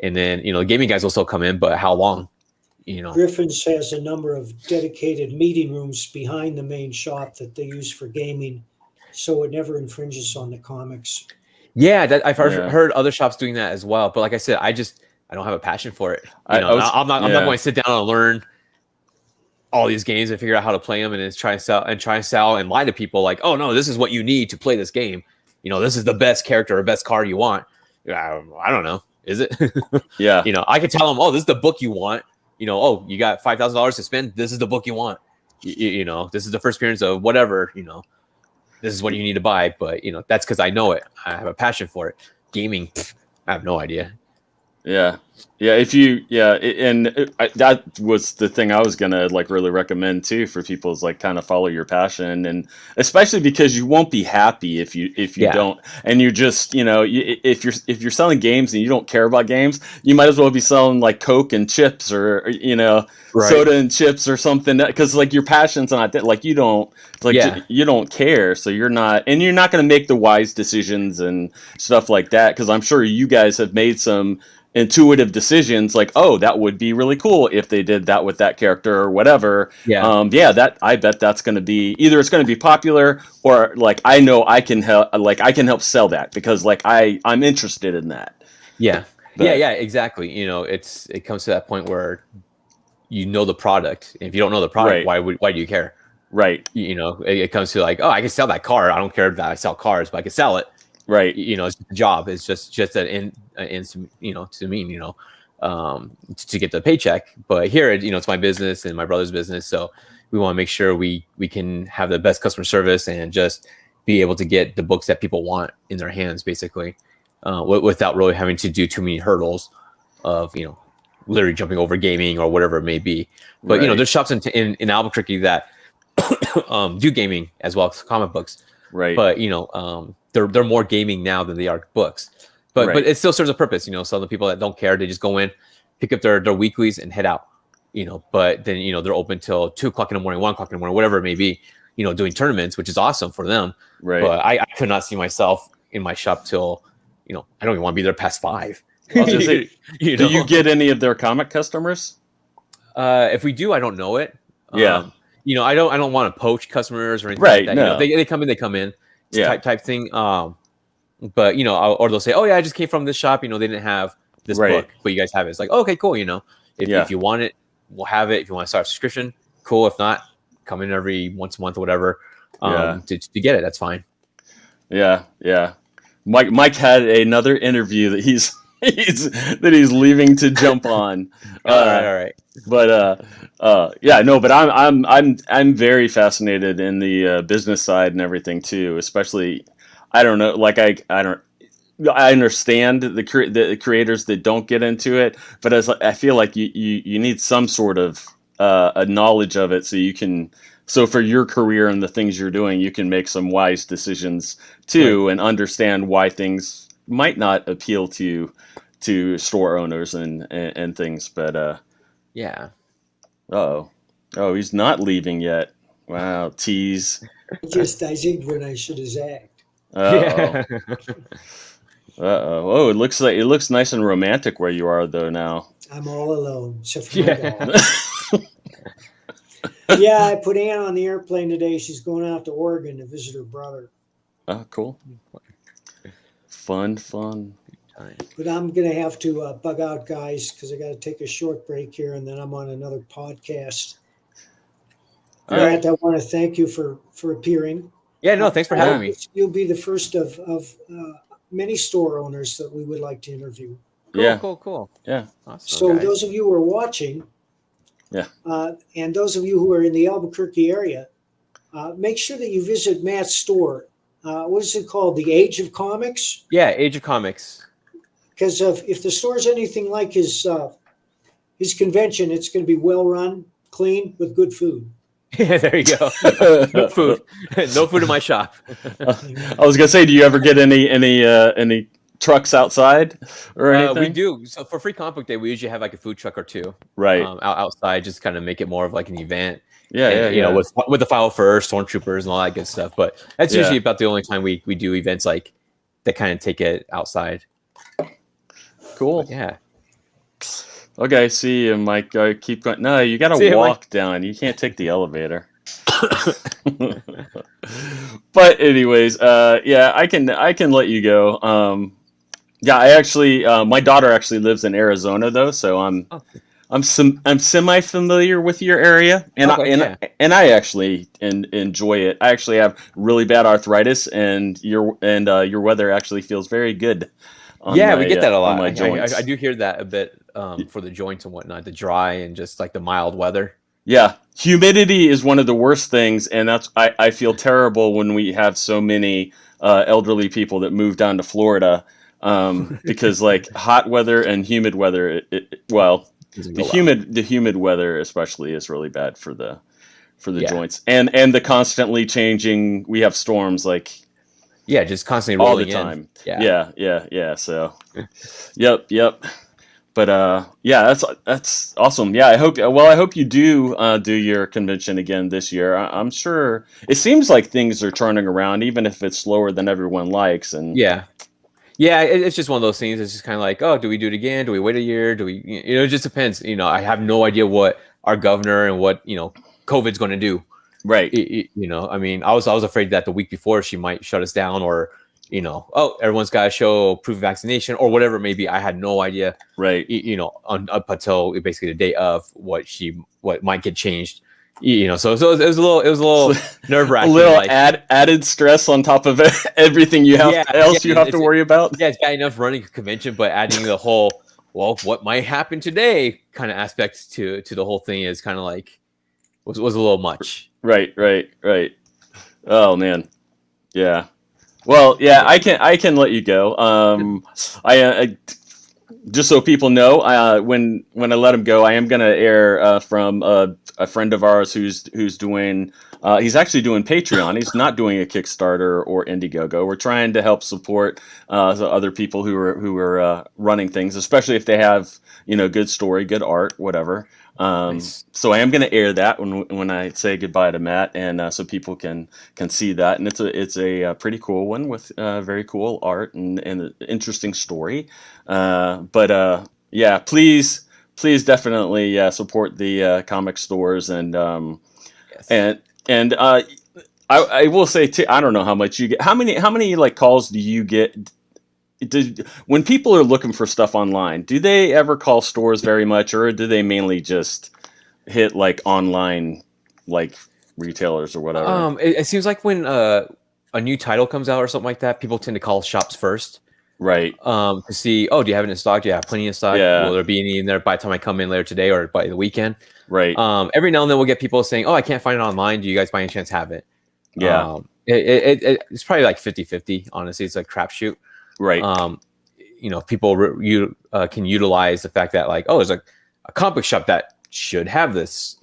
and then the gaming guys will still come in, but how long? Griffin's has a number of dedicated meeting rooms behind the main shop that they use for gaming, so it never infringes on the comics. Yeah, I've heard other shops doing that as well. But like I said, I don't have a passion for it. I'm not going to sit down and learn all these games and figure out how to play them and then try and sell and lie to people like, oh no, this is what you need to play this game. This is the best character or best card you want. I don't know. Is it? Yeah. I could tell them, oh, this is the book you want. Oh, you got $5,000 to spend. This is the book you want. This is the first appearance of whatever. This is what you need to buy. But that's because I know it. I have a passion for it. Gaming, I have no idea. Yeah. That was the thing I was gonna like really recommend too for people, is like kind of follow your passion, and especially because you won't be happy if you don't, and you're just if you're selling games and you don't care about games, you might as well be selling like Coke and chips or soda and chips or something, because like your passion's not that, like you don't you don't care, so you're not gonna make the wise decisions and stuff like that, because I'm sure you guys have made some intuitive decisions like, oh, that would be really cool if they did that with that character or whatever. That I bet that's going to be either it's going to be popular, or like I know I can help sell that because like I'm interested in that. Exactly. It comes to that point where the product. If you don't know the product, why do you care? Right. It comes to like, oh, I can sell that car. I don't care that I sell cars, but I can sell it. Right. It's a job. It's just an in to mean, to get the paycheck. But here, it's my business and my brother's business. So we want to make sure we can have the best customer service and just be able to get the books that people want in their hands, basically, without really having to do too many hurdles of, literally jumping over gaming or whatever it may be. But, Right. there's shops in Albuquerque that do gaming as well as comic books. Right. But, they're more gaming now than they are books. But Right. but it still serves a purpose. Some of the people that don't care, they just go in, pick up their weeklies and head out. But then, they're open till 2:00 in the morning, 1:00 in the morning, whatever it may be, doing tournaments, which is awesome for them. Right. But I could not see myself in my shop till, I don't even want to be there past 5. I was gonna say, do you get any of their comic customers? If we do, I don't know it. Yeah. I don't want to poach customers or anything Right, like that. no. They come in. Yeah. type thing. But or they'll say, oh yeah, I just came from this shop. They didn't have this Right. book, but you guys have it. It's like, okay, cool. If you want it, we'll have it. If you want to start a subscription, cool. If not, come in every once a month or whatever. To get it, that's fine. Yeah. Yeah. Mike had another interview that he's leaving to jump on. All right. But but I'm very fascinated in the business side and everything too. Especially, I don't know, like I understand the creators that don't get into it, but I feel like you need some sort of a knowledge of it so you can. So for your career and the things you're doing, you can make some wise decisions too, right, and understand why things might not appeal to store owners and things. But yeah. Oh, he's not leaving yet. Wow, tease. I zigged when I should have zagged. Yeah. Oh, it looks nice and romantic where you are though now. I'm all alone, except for my dog. Yeah, I put Ann on the airplane today. She's going out to Oregon to visit her brother. Oh, cool. Fun. But I'm going to have to bug out, guys, because I got to take a short break here, and then I'm on another podcast. All Matt, I want to thank you for appearing. Yeah, no, thanks for having me. You'll be the first of many store owners that we would like to interview. Cool. Yeah. Awesome, So guys. those of you who are watching, and those of you who are in the Albuquerque area, make sure that you visit Matt's store. What is it called? The Age of Comics? Yeah, Age of Comics. Because if the store is anything like his convention, it's going to be well run, clean, with good food. Yeah, there you go. No food. No food in my shop. I was gonna say, do you ever get any trucks outside or anything? We do. So for Free Comic Book Day, we usually have like a food truck or two, right, outside, just kind of make it more of like an event. Yeah. With the File First, Stormtroopers, and all that good stuff. But that's usually about the only time we do events like that, kind of take it outside. Cool. But yeah. Okay, see you, Mike. Keep going. No, you got to walk down. You can't take the elevator. But anyways, I can let you go. I actually, my daughter actually lives in Arizona though, so I'm semi familiar with your area, and I actually enjoy it. I actually have really bad arthritis, and your weather actually feels very good. We get that a lot. My joints. I do hear that a bit for the joints and whatnot, the dry and just like the mild weather. Yeah, humidity is one of the worst things, and I feel terrible when we have so many elderly people that move down to Florida because like hot weather and humid weather. The humid weather especially is really bad for the joints, and the constantly changing. We have storms like. Yeah, just constantly rolling all the time. In. Yeah. So, yep. But that's awesome. Yeah, I hope you do your convention again this year. I'm sure it seems like things are turning around, even if it's slower than everyone likes. And it's just one of those things. It's just kind of like, oh, do we do it again? Do we wait a year? Do we? It just depends. I have no idea what our governor and what COVID's going to do. Right. I mean, I was afraid that the week before she might shut us down, or everyone's got to show proof of vaccination or whatever it may be. I had no idea. Right. Up until basically the day of what might get changed. So it was a little nerve A wracking. little Like, added stress on top of everything you have you have to worry about. Yeah, it's bad enough running a convention, but adding the whole, well, what might happen today kind of aspects to the whole thing is kind of like was a little much. Right. Oh man, yeah. Well, yeah, I can let you go. I just so people know, when I let him go, I am gonna air from a friend of ours who's doing. He's actually doing Patreon. He's not doing a Kickstarter or Indiegogo. We're trying to help support the other people who are running things, especially if they have good story, good art, whatever. Nice. So I am going to air that when I say goodbye to Matt, and so people can see that. And it's a pretty cool one with very cool art and an interesting story. But yeah, please definitely support the comic stores Yes. and I will say too, I don't know how much you get. How many like calls do you get? When people are looking for stuff online, do they ever call stores very much, or do they mainly just hit like online, like retailers or whatever? It seems like when a new title comes out or something like that, people tend to call shops first. Right. To see, oh, do you have it in stock? Do you have plenty in stock? Yeah. Will there be any in there by the time I come in later today or by the weekend? Right. Every now and then we'll get people saying, oh, I can't find it online. Do you guys by any chance have it? Yeah. It's probably like 50-50. Honestly, it's like crapshoot. Right. People can utilize the fact that like, oh, there's a comic shop that should have this,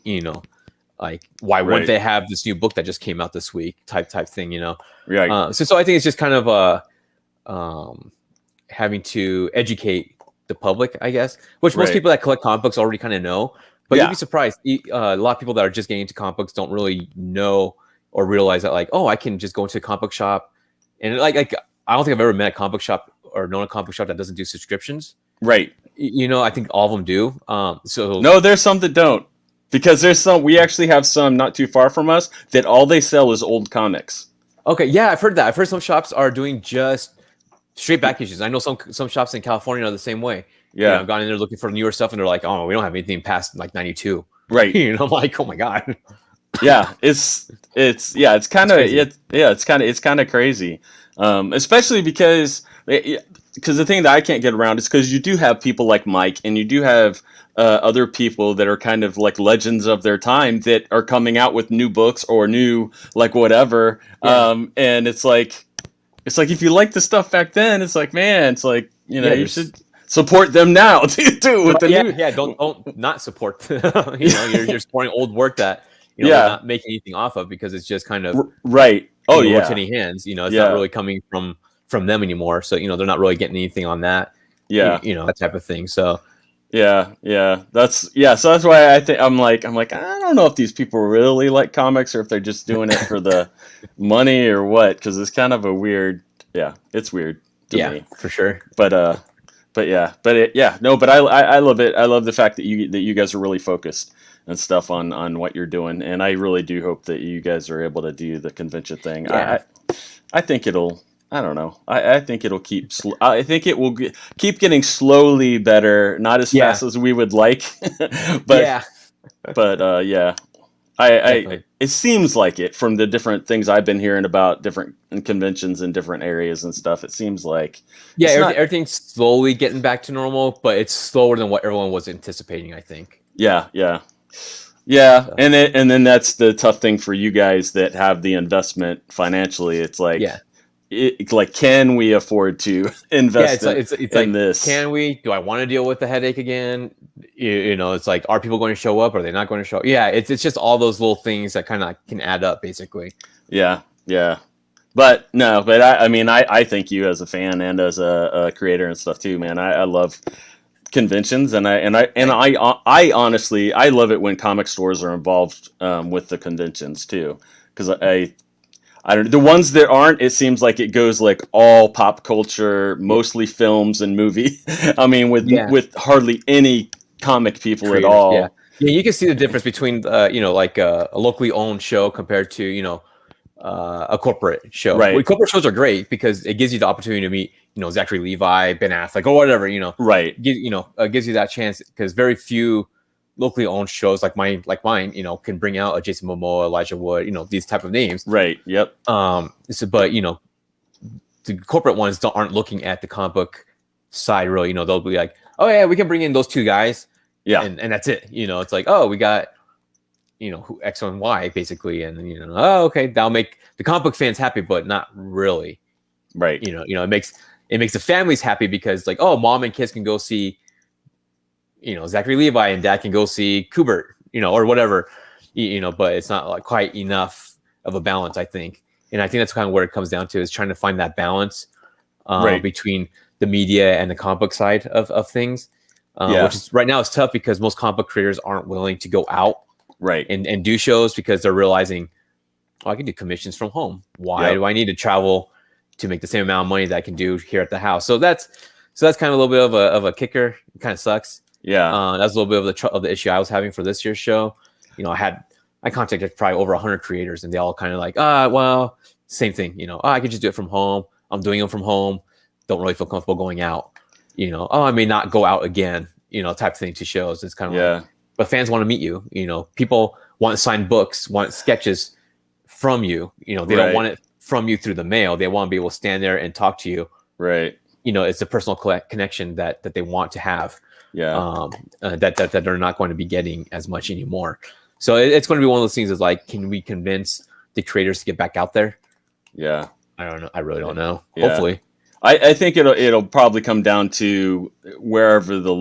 like why wouldn't they have this new book that just came out this week type thing, Right. So I think it's just kind of having to educate the public, I guess, which most people that collect comic books already kind of know. But you'd be surprised. A lot of people that are just getting into comic books don't really know or realize that, like, oh, I can just go into a comic book shop. And like I don't think I've ever met a comic book shop or known a comic book shop that doesn't do subscriptions. Right. I think all of them do. So no, there's some that don't. Because there's some, we actually have some not too far from us that all they sell is old comics. Okay, yeah, I've heard that. I've heard some shops are doing just straight back issues. I know some shops in California are the same way. Yeah, I've gone in there looking for newer stuff, and they're like, "Oh, we don't have anything past like '92." Right. I'm like, "Oh my god." Yeah, it's kind of crazy, especially because the thing that I can't get around is because you do have people like Mike, and you do have other people that are kind of like legends of their time that are coming out with new books or new like whatever, and it's like if you like the stuff back then, it's like, man, it's like you should support them now too with the new. Yeah, don't not support. You're supporting old work that they're not making anything off of because it's just kind of right. Oh yeah, what's in any hands. It's not really coming from them anymore. So they're not really getting anything on that. Yeah, that type of thing. So. Yeah, so that's why I think I'm like I don't know if these people really like comics or if they're just doing it for the money or what, because it's kind of a weird. Yeah, it's weird to me for sure. But I love it. I love the fact that you guys are really focused and stuff on what you're doing, and I really do hope that you guys are able to do the convention thing. Yeah. I think it'll. I don't know. I think it'll keep. I think it will keep getting slowly better, not as fast as we would like, but it seems like it from the different things I've been hearing about different conventions in different areas and stuff. It seems like everything's slowly getting back to normal, but it's slower than what everyone was anticipating, I think. Yeah. So. And then that's the tough thing for you guys that have the investment financially. It's like can we afford to invest in this? Can we? Do I want to deal with the headache again? It's like, are people going to show up? Are they not going to show up? Yeah, it's just all those little things that kind of can add up, basically. Yeah. But I thank you as a fan and as a creator and stuff too, man. I love conventions, and I honestly I love it when comic stores are involved with the conventions too, because I don't know. The ones that aren't, it seems like it goes like all pop culture, mostly films and movie. I mean, with hardly any comic people at all. Yeah, you can see the difference between like a locally owned show compared to a corporate show. Right. Well, corporate shows are great because it gives you the opportunity to meet Zachary Levi, Ben Affleck, or whatever. Right. Gives you that chance because very few locally owned shows like mine, you know, can bring out a Jason Momoa, Elijah Wood, you know, these type of names. Right. Yep. But you know, the corporate ones aren't looking at the comic book side really. You know, they'll be like, oh yeah, we can bring in those two guys. Yeah. And that's it. You know, it's like, oh, we got, you know, who X and Y basically, and you know, oh, okay, that'll make the comic book fans happy, but not really. Right. You know, it makes the families happy because like, oh, mom and kids can go see, you know, Zachary Levi, and dad can go see Kubert, you know, or whatever, you know, but it's not like quite enough of a balance, I think. And I think that's kind of where it comes down to, is trying to find that balance between the media and the comic book side of things. Which is right now it's tough because most comic book creators aren't willing to go out and do shows because they're realizing, oh, I can do commissions from home. Why do I need to travel to make the same amount of money that I can do here at the house? So that's kind of a little bit of a kicker. It kind of sucks. Yeah. That's a little bit of the issue I was having for this year's show. You know, I contacted probably over 100 creators, and they all kind of like, well, same thing. You know, I could just do it from home. I'm doing them from home. Don't really feel comfortable going out. You know, I may not go out again, you know, type of thing to shows. It's kind of like, but fans want to meet you. You know, people want signed books, want sketches from you. You know, they don't want it from you through the mail. They want to be able to stand there and talk to you. Right. You know, it's a personal connection that they want to have. Yeah. That they're not going to be getting as much anymore. So it's going to be one of those things is like, can we convince the creators to get back out there? Yeah. I don't know. I really don't know. Yeah. Hopefully. I think it'll probably come down to wherever the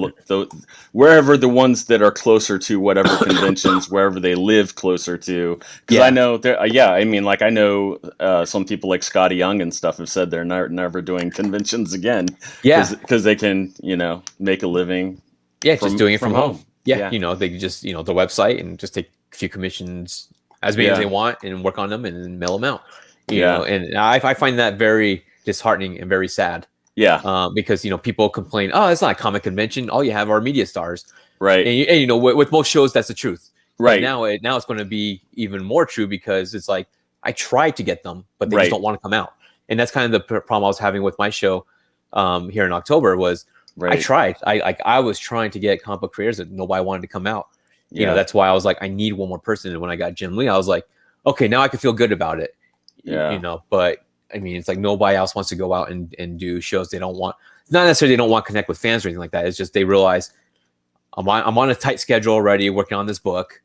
ones that are closer to whatever conventions, wherever they live closer to. Because I know I mean, like I know some people like Scotty Young and stuff have said they're never doing conventions again. Yeah, because they can, you know, make a living. Yeah, just doing it from home. Yeah, you know, they can just, you know, the website and just take a few commissions, as many as they want, and work on them and mail them out. You know, and I find that very disheartening and very sad. Yeah. Because, you know, people complain, oh, it's not a comic convention. All you have are media stars. Right. And you know, with most shows, that's the truth. Right. But now it's going to be even more true because it's like, I tried to get them, but they just don't want to come out. And that's kind of the problem I was having with my show here in October was I tried. I was trying to get comic book creators that nobody wanted to come out. You know, that's why I was like, I need one more person. And when I got Jim Lee, I was like, okay, now I can feel good about it. Yeah. You know, but I mean, it's like nobody else wants to go out and do shows. They don't want, not necessarily they don't want to connect with fans or anything like that. It's just they realize I'm on a tight schedule already working on this book.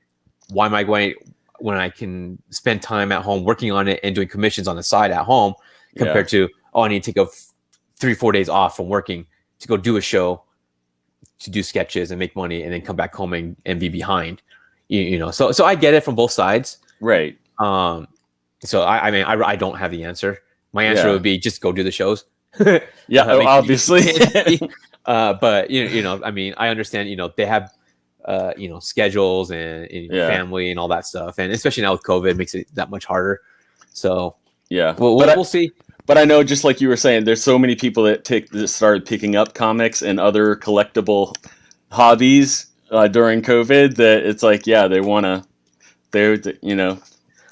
Why am I going when I can spend time at home working on it and doing commissions on the side at home compared to, I need to take 3-4 days off from working to go do a show, to do sketches and make money and then come back home and be behind, you know? So I get it from both sides. Right. So I mean, I don't have the answer. My answer would be just go do the shows. Obviously. But you know, I mean, I understand, you know, they have, you know, schedules and family and all that stuff. And especially now with COVID, it makes it that much harder. So we'll see. But I know, just like you were saying, there's so many people that started picking up comics and other collectible hobbies during COVID that it's like,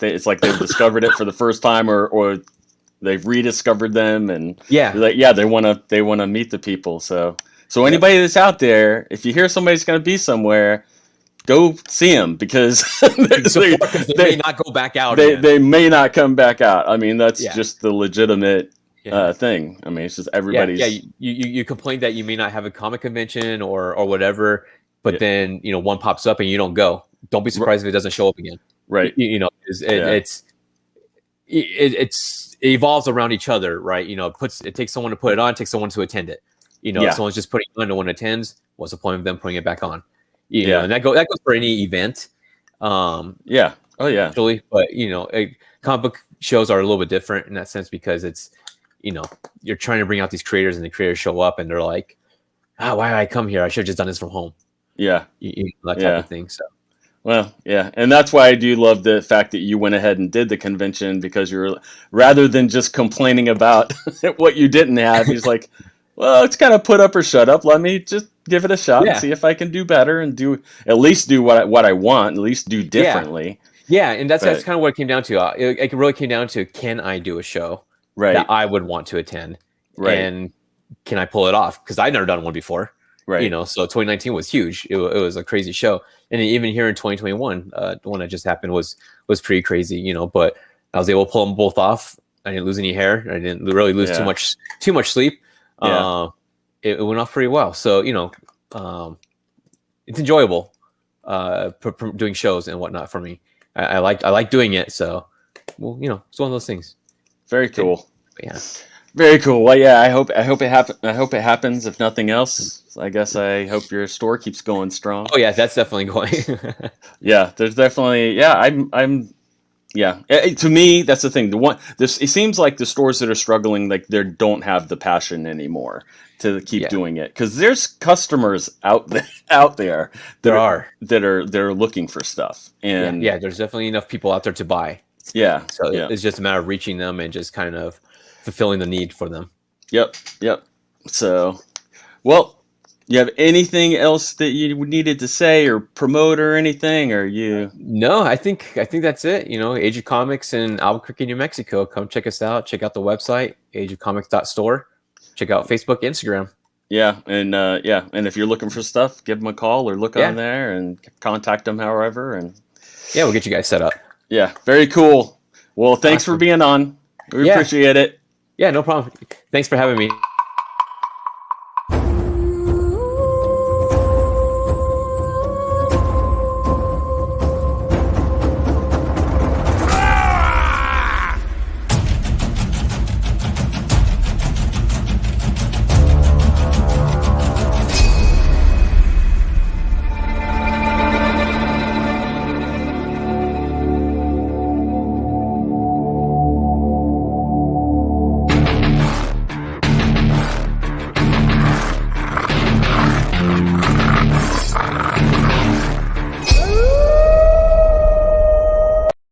it's like they've discovered it for the first time or they've rediscovered them, and they want to meet the people. So anybody that's out there, if you hear somebody's going to be somewhere, go see them because they may not go back out. They may not come back out. I mean, that's just the legitimate thing. I mean, it's just everybody's. You complain that you may not have a comic convention or whatever, but then, you know, one pops up and you don't go. Don't be surprised if it doesn't show up again. Right. You know, it evolves around each other, right? You know, it takes someone to put it on, it takes someone to attend it. You know, if someone's just putting it on, no one attends, what's the point of them putting it back on? You know, and that goes for any event. Actually, but you know, comic book shows are a little bit different in that sense because it's, you know, you're trying to bring out these creators and the creators show up and they're like, why did I come here? I should have just done this from home. Yeah. You know, that type of thing. So. Well, yeah, and that's why I do love the fact that you went ahead and did the convention, because you're, rather than just complaining about what you didn't have, he's like, well, it's kind of put up or shut up. Let me just give it a shot and see if I can do better and at least do what I want, at least do differently. Yeah, and that's kind of what it came down to. It really came down to, can I do a show that I would want to attend? Right. And can I pull it off? Because I've never done one before. Right. So 2019 was huge. It was a crazy show. And even here in 2021, the one that just happened was pretty crazy, but I was able to pull them both off. I didn't lose any hair. I didn't really lose too much sleep. Yeah. It went off pretty well. So, it's enjoyable doing shows and whatnot for me. I like doing it. So, well, it's one of those things. Very cool. Yeah. Very cool. Well, yeah, I hope it happens. If nothing else, I guess I hope your store keeps going strong. Oh yeah, that's definitely going. Yeah, there's definitely. Yeah, I'm. Yeah, to me, that's the thing. It seems like the stores that are struggling, like they don't have the passion anymore to keep doing it, because there's customers out there that are looking for stuff, and there's definitely enough people out there to buy. Yeah, so it's just a matter of reaching them and just kind of fulfilling the need for them. Yep. So, well, you have anything else that you needed to say or promote or anything, or you? No, I think that's it. Age of Comics in Albuquerque, New Mexico. Come check us out. Check out the website, ageofcomics.store. Check out Facebook, Instagram. Yeah, and if you're looking for stuff, give them a call or look on there and contact them however. And we'll get you guys set up. Yeah, very cool. Well, thanks for being on. We appreciate it. Yeah, no problem. Thanks for having me.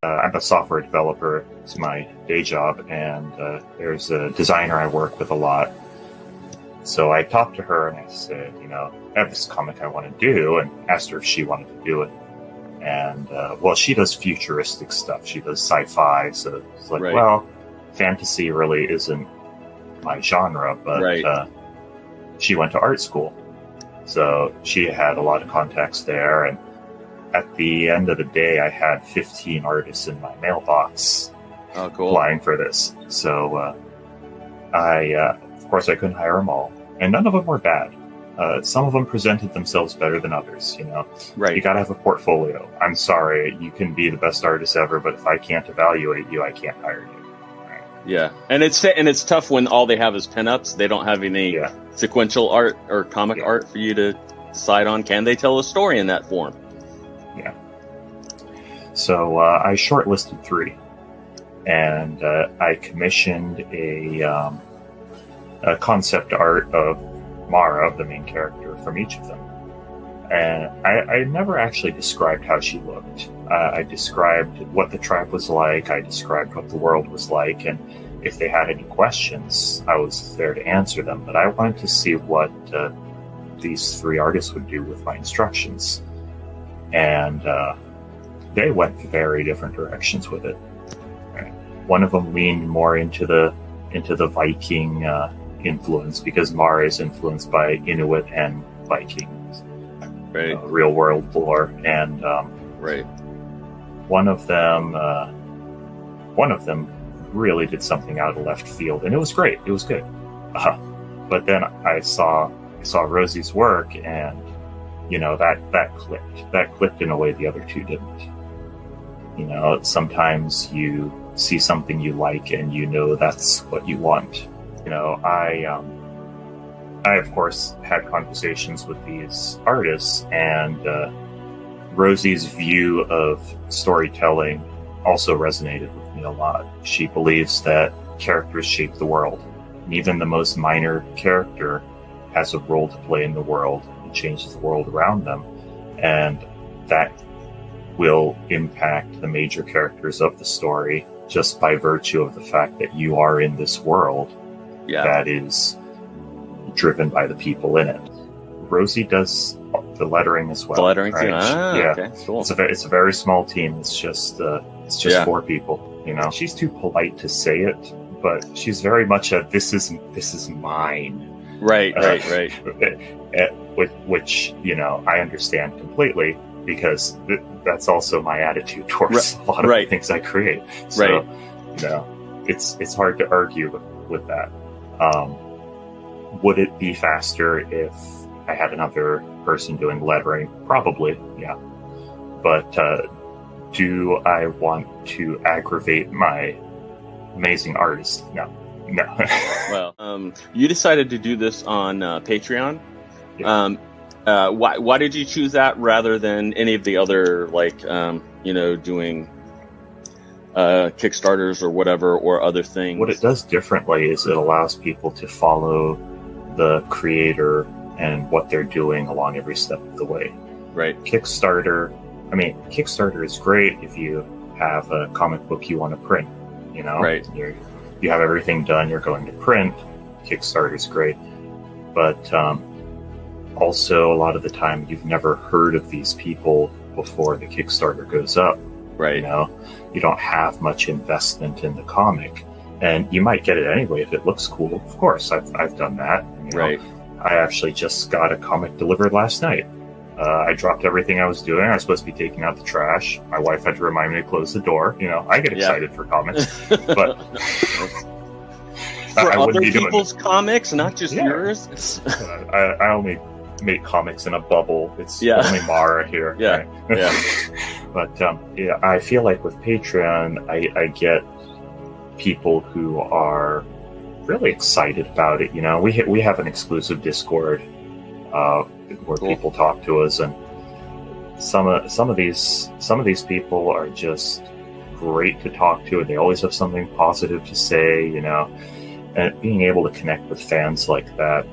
I'm a software developer. It's my day job, and there's a designer I work with a lot. So I talked to her and I said, I have this comic I want to do, and asked her if she wanted to do it. And, well, she does futuristic stuff. She does sci-fi, so it's like, well, fantasy really isn't my genre, but she went to art school. So she had a lot of contacts there, and at the end of the day, I had 15 artists in my mailbox applying for this. So of course, I couldn't hire them all, and none of them were bad. Some of them presented themselves better than others. Right. You got to have a portfolio. I'm sorry, you can be the best artist ever, but if I can't evaluate you, I can't hire you. Right. Yeah, and it's tough when all they have is pinups. They don't have any sequential art or comic art for you to decide on. Can they tell a story in that form? Yeah. So I shortlisted 3, and I commissioned a concept art of Mara, the main character, from each of them. And I never actually described how she looked. I described what the tribe was like. I described what the world was like, and if they had any questions, I was there to answer them. But I wanted to see what these 3 artists would do with my instructions. And they went very different directions with it. One of them leaned more into the Viking influence, because Mara is influenced by Inuit and Vikings, real world lore. And one of them really did something out of left field, and it was great. It was good. But then I saw Rosie's work, and that clicked. That clicked in a way the other 2 didn't. Sometimes you see something you like, and that's what you want. I of course had conversations with these artists, and Rosie's view of storytelling also resonated with me a lot. She believes that characters shape the world, and even the most minor character has a role to play in the world and changes the world around them, and that will impact the major characters of the story just by virtue of the fact that you are in this world that is driven by the people in it. Rosie does the lettering as well. The lettering too. Okay, cool. It's a very small team. It's just 4 people. She's too polite to say it, but she's very much this is mine. Right, right. Which I understand completely, because that's also my attitude towards a lot of the things I create. So, it's hard to argue with that. Would it be faster if I had another person doing lettering? Probably, yeah. But do I want to aggravate my amazing artist? No. Well, you decided to do this on Patreon. Yeah. Why did you choose that rather than any of the other, doing Kickstarters or whatever, or other things? What it does differently is it allows people to follow the creator and what they're doing along every step of the way. Right. Kickstarter is great if you have a comic book you want to print. Right. You have everything done, you're going to print. Kickstarter is great. But also, a lot of the time, you've never heard of these people before the Kickstarter goes up. Right. You don't have much investment in the comic, and you might get it anyway if it looks cool. Of course, I've done that. Right. I actually just got a comic delivered last night. I dropped everything I was doing. I was supposed to be taking out the trash. My wife had to remind me to close the door. I get excited for comics, but for I other wouldn't be doing people's comics, not just yours. I only make comics in a bubble. It's Yeah. only Mara here. Yeah. Right? Yeah. But I feel like with Patreon, I get people who are really excited about it. We have an exclusive Discord where Cool. people talk to us, and some of these people are just great to talk to, and they always have something positive to say. And being able to connect with fans like that,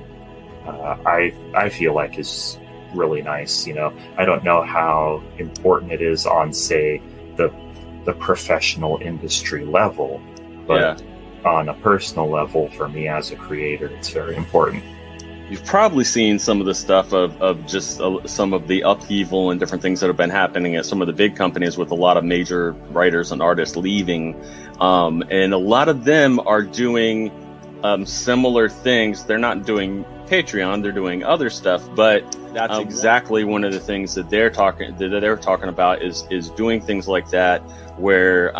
I feel like is really nice. I don't know how important it is on, say, the professional industry level, but on a personal level, for me as a creator, it's very important. You've probably seen some of the stuff of just some of the upheaval and different things that have been happening at some of the big companies, with a lot of major writers and artists leaving. And a lot of them are doing similar things. They're not doing Patreon, they're doing other stuff, but that's exactly one of the things that they're talking about is doing things like that, where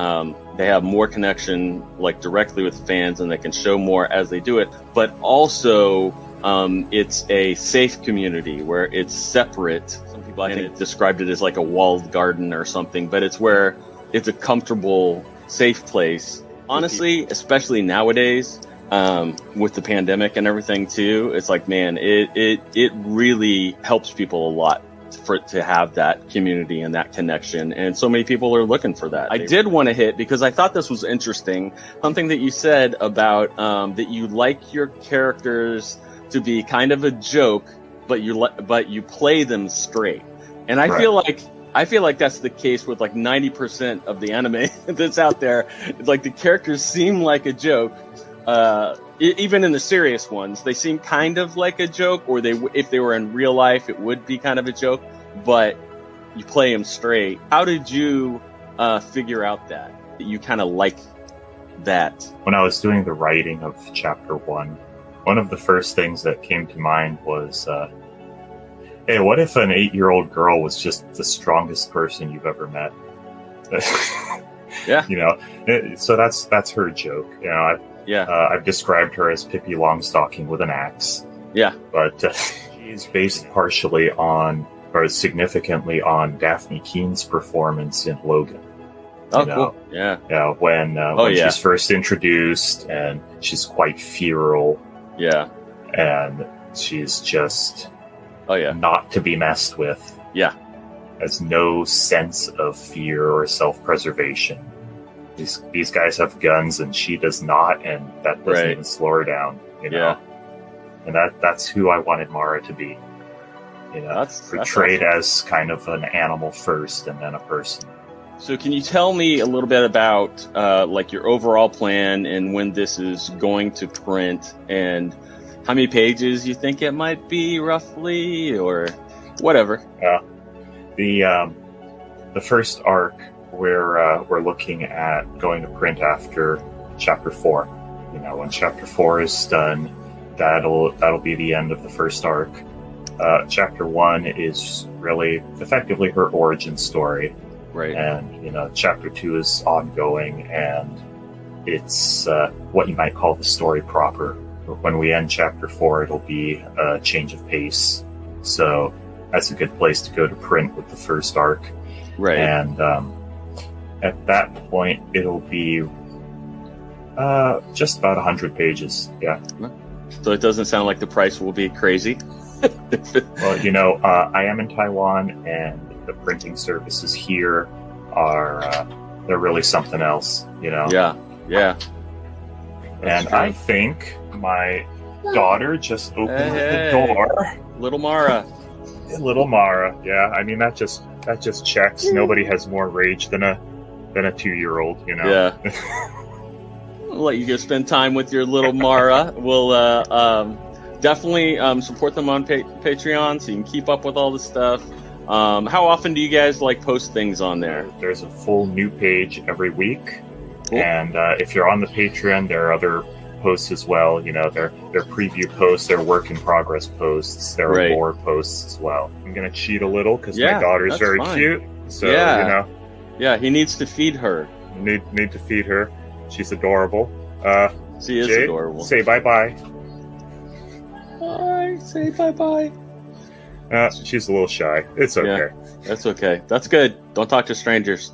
they have more connection, like, directly with fans, and they can show more as they do it. But also, it's a safe community where it's separate. Some people, I think, described it as like a walled garden or something, but it's where it's a comfortable, safe place. Honestly, especially nowadays, with the pandemic and everything too, it's like, man, it really helps people a lot to have that community and that connection. And so many people are looking for that. I did want to hit, because I thought this was interesting, something that you said about that you like your characters to be kind of a joke, but you play them straight. And I feel like that's the case with like 90% of the anime that's out there. It's like the characters seem like a joke. Even in the serious ones, they seem kind of like a joke, or if they were in real life, it would be kind of a joke, but you play them straight. How did you figure out that you kind of like that? When I was doing the writing of Chapter 1, one of the first things that came to mind was, hey, what if an 8-year-old girl was just the strongest person you've ever met? Yeah. So that's her joke. I've described her as Pippi Longstocking with an axe. Yeah. But she's based partially on, or significantly on, Daphne Keene's performance in Logan. Cool. Yeah. Yeah. When she's first introduced, and she's quite feral. Yeah. And she's just not to be messed with. Yeah. Has no sense of fear or self-preservation. These guys have guns and she does not, and that doesn't even slow her down. Yeah. And that's who I wanted Mara to be. That's portrayed as kind of an animal first and then a person. So can you tell me a little bit about like your overall plan and when this is going to print, and how many pages you think it might be roughly, or whatever? The first arc we're looking at going to print after Chapter 4. When Chapter 4 is done, that'll be the end of the first arc. Chapter 1 is really effectively her origin story, Right. and Chapter 2 is ongoing, and it's what you might call the story proper. When we end Chapter 4, it'll be a change of pace, so that's a good place to go to print with the first arc. Right. And at that point, it'll be just about 100 pages. Yeah. So it doesn't sound like the price will be crazy. Well, I am in Taiwan, and the printing services here are they're really something else. Yeah. Yeah. And true. I think my daughter just opened Hey. the door. Little Mara. Little Mara. Yeah. I mean, that just checks. Nobody has more rage than a 2-year-old. Yeah. I'll let you go spend time with your little Mara. We'll definitely support them on Patreon so you can keep up with all the stuff. How often do you guys post things on there? There's a full new page every week. Cool. And if you're on the Patreon, there are other posts as well. They're preview posts, they're work in progress posts, there are Right. lore posts as well. I'm gonna cheat a little because Yeah, my daughter's that's very fine. cute. So Yeah. Yeah, he needs to feed her. need to feed her. She's adorable. She is Jade, adorable. say bye. Bye. Say bye. She's a little shy. It's okay. That's okay. That's good. Don't talk to strangers.